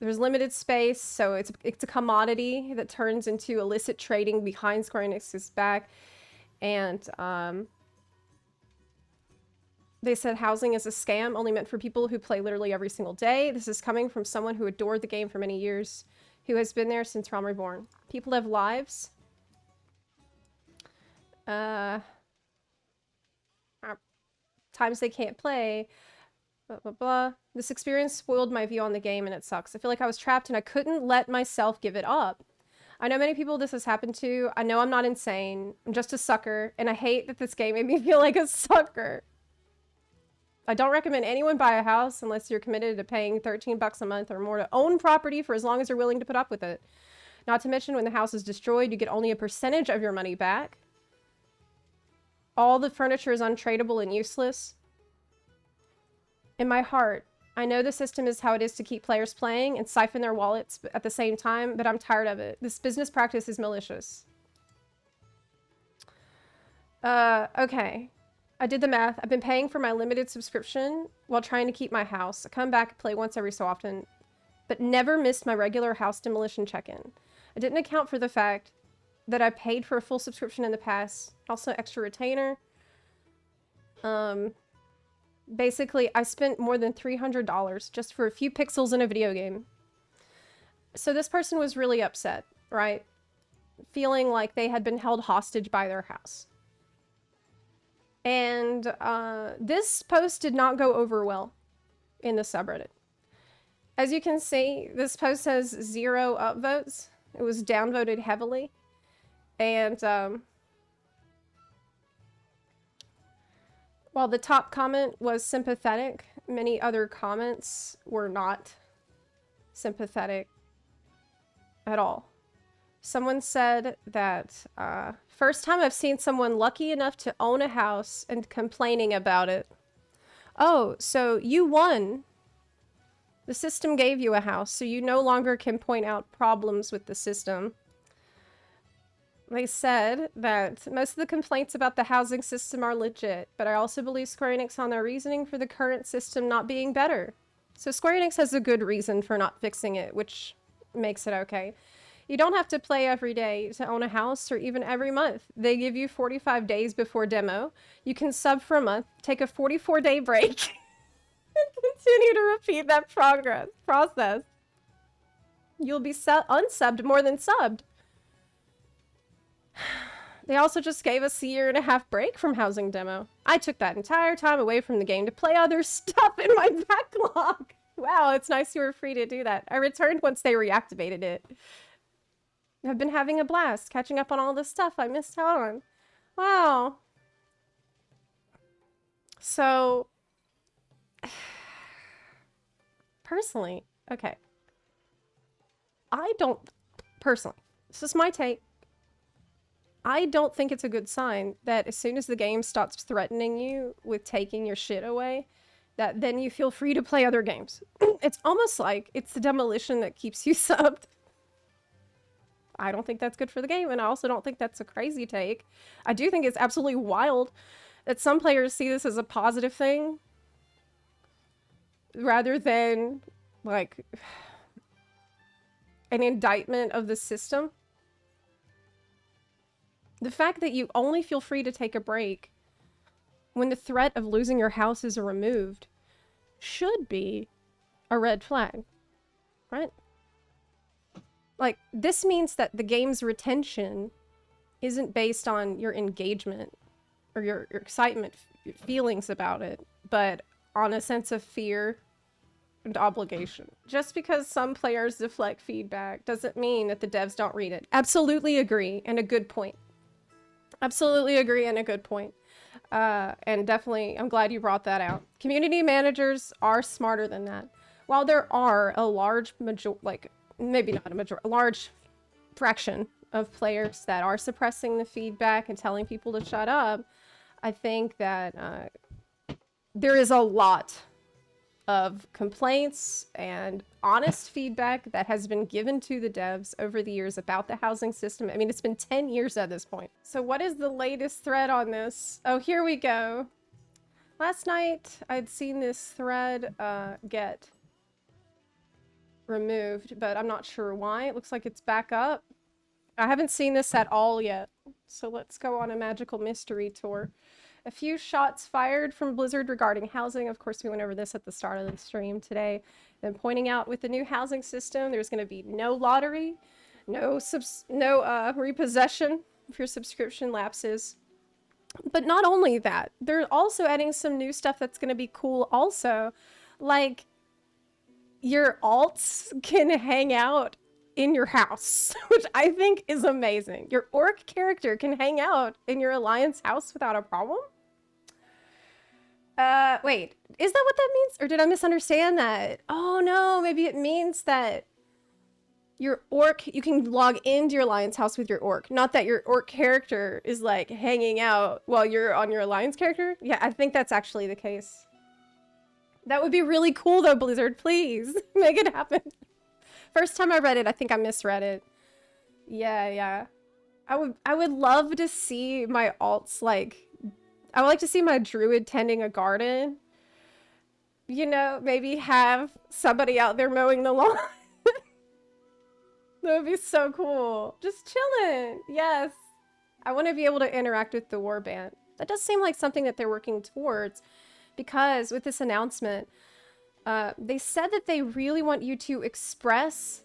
there's limited space, so it's a commodity that turns into illicit trading behind Square Enix's back. And they said housing is a scam only meant for people who play literally every single day. This is coming from someone who adored the game for many years, who has been there since Realm Reborn. People have lives. Times they can't play. Blah, blah, blah. This experience spoiled my view on the game and it sucks. I feel like I was trapped and I couldn't let myself give it up. I know many people this has happened to. I know I'm not insane. I'm just a sucker, and I hate that this game made me feel like a sucker. I don't recommend anyone buy a house unless you're committed to paying $13 a month or more to own property for as long as you're willing to put up with it. Not to mention when the house is destroyed, you get only a percentage of your money back. All the furniture is untradeable and useless. In my heart, I know the system is how it is to keep players playing and siphon their wallets at the same time, but I'm tired of it. This business practice is malicious. Okay. I did the math. I've been paying for my limited subscription while trying to keep my house. I come back and play once every so often, but never missed my regular house demolition check-in. I didn't account for the fact that I paid for a full subscription in the past. Also extra retainer. Basically, I spent more than $300 just for a few pixels in a video game. So this person was really upset, right? Feeling like they had been held hostage by their house. And this post did not go over well in the subreddit. As you can see, this post has 0 upvotes. It was downvoted heavily. And while the top comment was sympathetic, many other comments were not sympathetic at all. Someone said that, first time I've seen someone lucky enough to own a house and complaining about it. Oh, so you won. The system gave you a house, so you no longer can point out problems with the system. They said that most of the complaints about the housing system are legit, but I also believe Square Enix on their reasoning for the current system not being better. So Square Enix has a good reason for not fixing it, which makes it okay. You don't have to play every day to own a house, or even every month. They give you 45 days before demo. You can sub for a month, take a 44-day break, and continue to repeat that process. You'll be unsubbed more than subbed. They also just gave us a 1.5-year break from housing demo. I took that entire time away from the game to play other stuff in my backlog. Wow, it's nice you were free to do that. I returned once they reactivated it. I've been having a blast catching up on all this stuff I missed out on. Wow. So, personally, okay. Personally, this is my take. I don't think it's a good sign that as soon as the game stops threatening you with taking your shit away, that then you feel free to play other games. It's almost like it's the demolition that keeps you subbed. I don't think that's good for the game, and I also don't think that's a crazy take. I do think it's absolutely wild that some players see this as a positive thing rather than, like, an indictment of the system. The fact that you only feel free to take a break when the threat of losing your house is removed should be a red flag, right? Like, this means that the game's retention isn't based on your engagement or your excitement, your feelings about it, but on a sense of fear and obligation. Just because some players deflect feedback doesn't mean that the devs don't read it. Absolutely agree, and a good point. Absolutely agree, and a good point. And definitely, I'm glad you brought that out. Community managers are smarter than that. While there are a large a large fraction of players that are suppressing the feedback and telling people to shut up, I think that there is a lot of complaints and honest feedback that has been given to the devs over the years about the housing system. I mean, it's been 10 years at this point. So what is the latest thread on this? Oh, here we go. Last night, I'd seen this thread get removed, but I'm not sure why. It looks like it's back up. I haven't seen this at all yet. So let's go on a magical mystery tour. A few shots fired from Blizzard regarding housing. Of course, we went over this at the start of the stream today. Then pointing out with the new housing system, there's going to be no lottery, no repossession if your subscription lapses. But not only that, they're also adding some new stuff that's going to be cool also. Like, your alts can hang out in your house, which I think is amazing. Your orc character can hang out in your alliance house without a problem? Wait, is that what that means? Or did I misunderstand that? Oh no, maybe it means that your orc, you can log into your alliance house with your orc. Not that your orc character is like hanging out while you're on your alliance character. Yeah, I think that's actually the case. That would be really cool though, Blizzard. Please make it happen. First time I read it, I think I misread it. Yeah. I would love to see my alts, like, I would like to see my druid tending a garden. You know, maybe have somebody out there mowing the lawn. That would be so cool. Just chilling. Yes. I want to be able to interact with the warband. That does seem like something that they're working towards, because with this announcement, they said that they really want you to express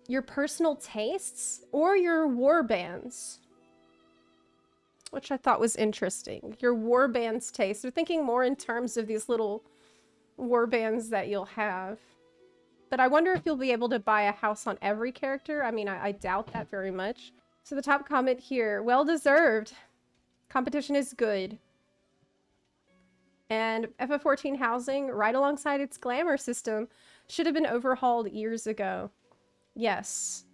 your personal tastes or your warbands, which I thought was interesting. Your warband's taste. They're thinking more in terms of these little warbands that you'll have. But I wonder if you'll be able to buy a house on every character. I mean, I doubt that very much. So the top comment here, well deserved. Competition is good. And FF14 housing, right alongside its glamour system, should have been overhauled years ago. Yes.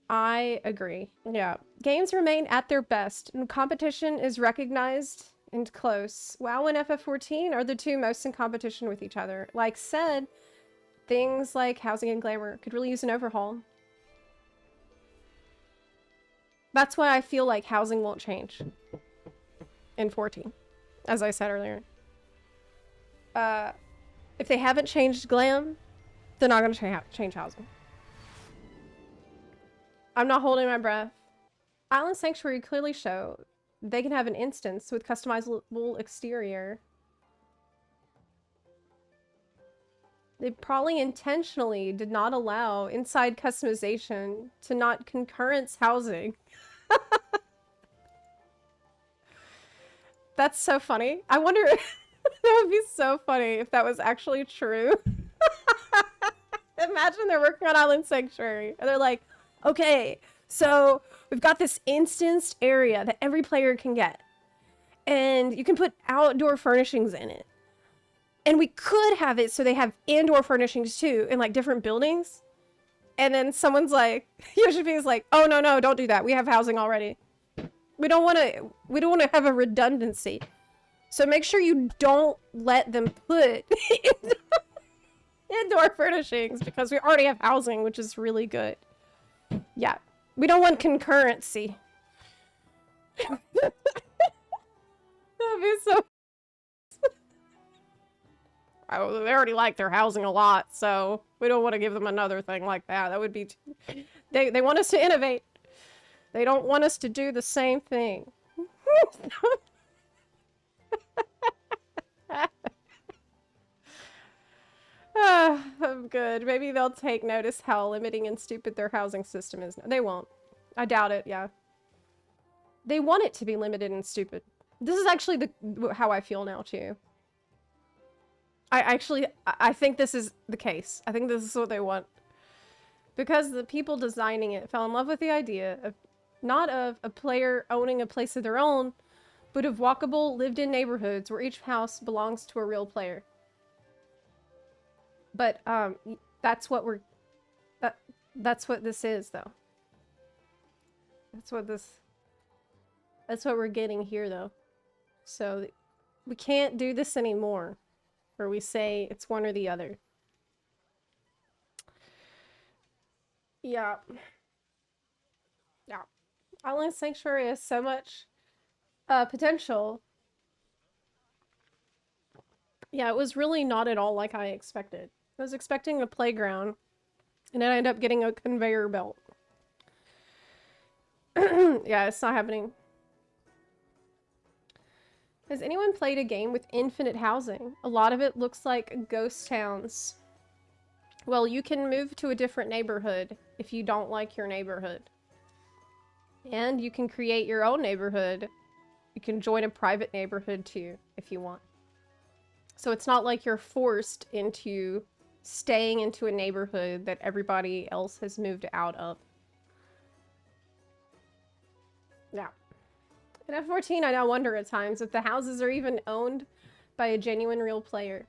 I agree. Yeah. Games remain at their best, and competition is recognized and close. WoW and FF14 are the two most in competition with each other. Like said, things like housing and glamour could really use an overhaul. That's why I feel like housing won't change in 14, as I said earlier. If they haven't changed glam, they're not going to change housing. I'm not holding my breath. Island Sanctuary clearly show they can have an instance with customizable exterior. They probably intentionally did not allow inside customization to not concurrence housing. That's so funny. I wonder, that would be so funny if that was actually true. Imagine they're working on Island Sanctuary and they're like, okay, so we've got this instanced area that every player can get. And you can put outdoor furnishings in it. And we could have it so they have indoor furnishings too in like different buildings. And then someone's like, Yoshipi's like, oh no, don't do that. We have housing already. We don't want to have a redundancy. So make sure you don't let them put indoor furnishings because we already have housing, which is really good. Yeah. We don't want concurrency. That'd be so... Oh, they already like their housing a lot, so we don't want to give them another thing like that. That would be... They want us to innovate. They don't want us to do the same thing. I'm good. Maybe they'll take notice how limiting and stupid their housing system is. They won't. I doubt it, yeah. They want it to be limited and stupid. This is actually how I feel now, too. I think this is the case. I think this is what they want. Because the people designing it fell in love with the idea of not of a player owning a place of their own, but of walkable, lived-in neighborhoods where each house belongs to a real player. But that's what we're that's what this is, though. That's what we're getting here, though. So we can't do this anymore, where we say it's one or the other. Yeah. Yeah. Island Sanctuary has so much potential. Yeah, it was really not at all like I expected. I was expecting a playground, and then I ended up getting a conveyor belt. Yeah, it's not happening. Has anyone played a game with infinite housing? A lot of it looks like ghost towns. Well, you can move to a different neighborhood if you don't like your neighborhood. And you can create your own neighborhood. You can join a private neighborhood too, if you want. So it's not like you're forced into staying into a neighborhood that everybody else has moved out of. Yeah. In F14, I now wonder at times if the houses are even owned by a genuine real player.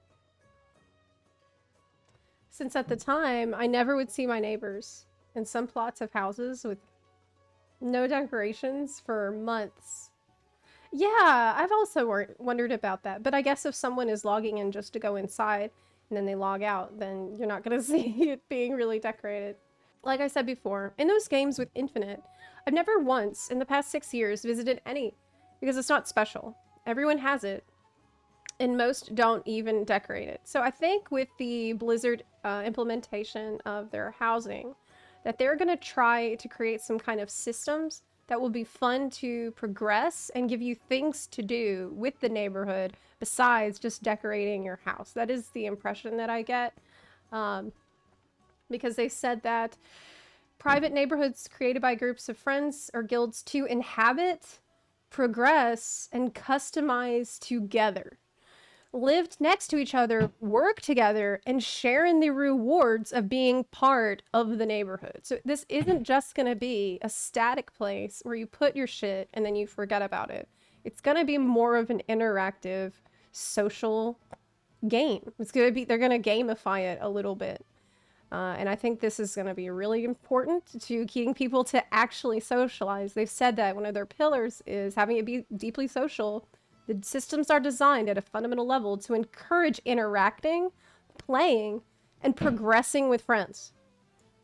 Since at the time, I never would see my neighbors, and some plots have houses with no decorations for months. Yeah, I've also wondered about that, but I guess if someone is logging in just to go inside, and then they log out, then you're not going to see it being really decorated. Like I said before, in those games with Infinite, I've never once, in the past 6 years, visited any, because it's not special. Everyone has it, and most don't even decorate it. So I think with the Blizzard implementation of their housing, that they're going to try to create some kind of systems that will be fun to progress and give you things to do with the neighborhood besides just decorating your house. That is the impression that I get. Because they said that private neighborhoods created by groups of friends or guilds to inhabit, progress, and customize together. Lived next to each other, work together, and share in the rewards of being part of the neighborhood. So this isn't just going to be a static place where you put your shit and then you forget about it. It's going to be more of an interactive social game. It's going to be, they're going to gamify it a little bit. And I think this is going to be really important to getting people to actually socialize. They've said that one of their pillars is having it be deeply social. The systems are designed at a fundamental level to encourage interacting, playing, and progressing with friends,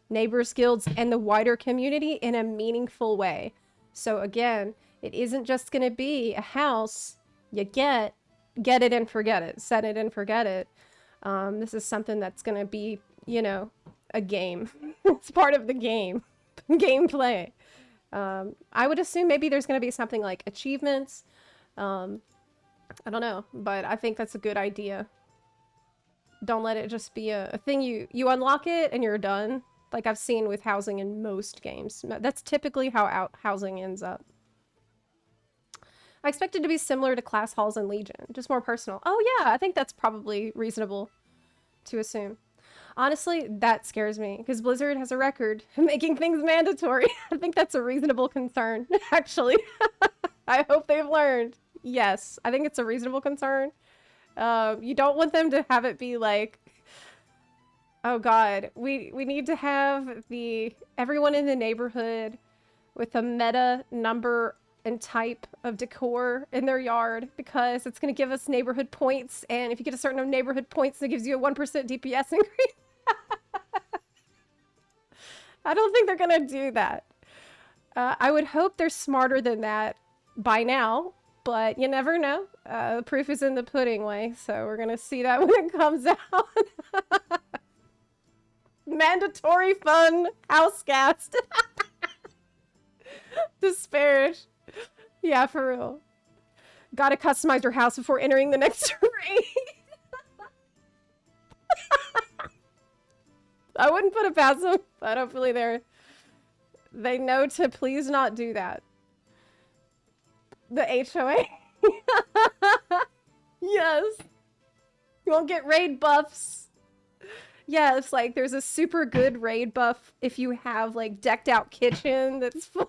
neighbors, guilds, and the wider community in a meaningful way. So again, it isn't just going to be a house you get it and forget it, set it and forget it. This is something that's going to be, you know, a game. It's part of the game, gameplay. I would assume maybe there's going to be something like achievements. I don't know, but I think that's a good idea. Don't let it just be a thing you unlock it and you're done. Like I've seen with housing in most games. That's typically how housing ends up. I expect it to be similar to class halls in Legion, just more personal. Oh yeah, I think that's probably reasonable to assume. Honestly, that scares me because Blizzard has a record of making things mandatory. I think that's a reasonable concern, actually. I hope they've learned. Yes, I think it's a reasonable concern. You don't want them to have it be like, oh god, we need to have everyone in the neighborhood with a meta number and type of decor in their yard because it's going to give us neighborhood points, and if you get a certain number of neighborhood points, it gives you a 1% DPS increase. I don't think they're going to do that. I would hope they're smarter than that by now, but you never know. The proof is in the pudding way, so we're going to see that when it comes out. Mandatory fun housecast. Disparage. Yeah, for real. Gotta customize your house before entering the next raid. I wouldn't put it past them, but hopefully they know to please not do that. The HOA. Yes. You won't get raid buffs. Yeah, it's like there's a super good raid buff if you have like decked out kitchen that's fully...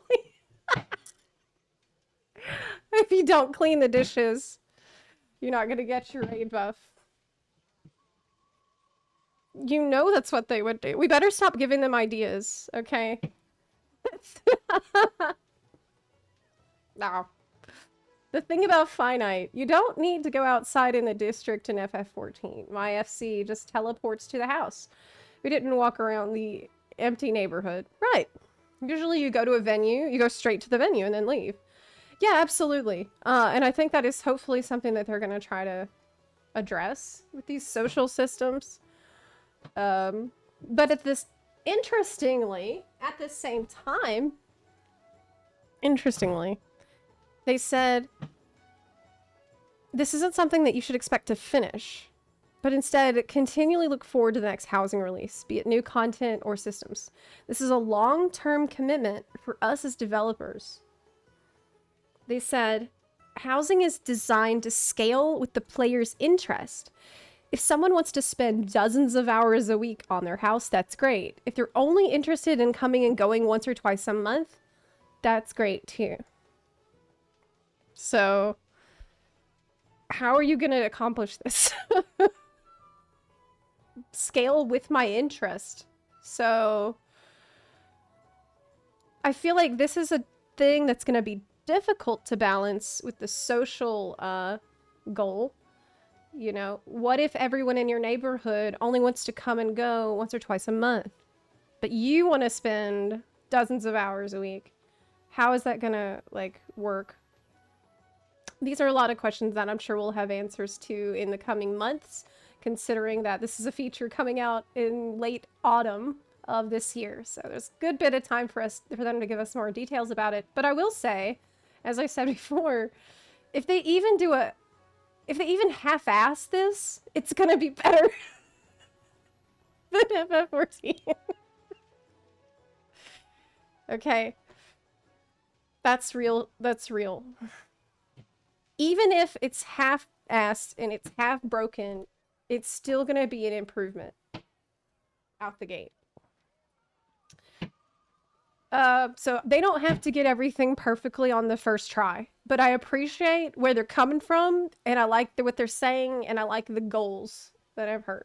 If you don't clean the dishes, you're not gonna get your raid buff. You know that's what they would do. We better stop giving them ideas, okay? No. The thing about Finite, you don't need to go outside in the district in FF14. My FC just teleports to the house. We didn't walk around the empty neighborhood. Right. Usually you go to a venue, you go straight to the venue and then leave. Yeah, absolutely. And I think that is hopefully something that they're going to try to address with these social systems. But interestingly, at the same time, they said, this isn't something that you should expect to finish, but instead continually look forward to the next housing release, be it new content or systems. This is a long-term commitment for us as developers. They said, housing is designed to scale with the player's interest. If someone wants to spend dozens of hours a week on their house, that's great. If they're only interested in coming and going once or twice a month, that's great too. So, how are you going to accomplish this? Scale with my interest. So, I feel like this is a thing that's going to be difficult to balance with the social goal. You know, what if everyone in your neighborhood only wants to come and go once or twice a month, but you want to spend dozens of hours a week? How is that going to, like, work? These are a lot of questions that I'm sure we'll have answers to in the coming months, considering that this is a feature coming out in late autumn of this year. So there's a good bit of time for them to give us more details about it. But I will say, as I said before, if they even half-ass this, it's gonna be better than FF14. Okay. That's real. That's real. Even if it's half-assed and it's half broken, it's still gonna be an improvement out the gate. So they don't have to get everything perfectly on the first try, but I appreciate where they're coming from, and I like what they're saying, and I like the goals that I've heard.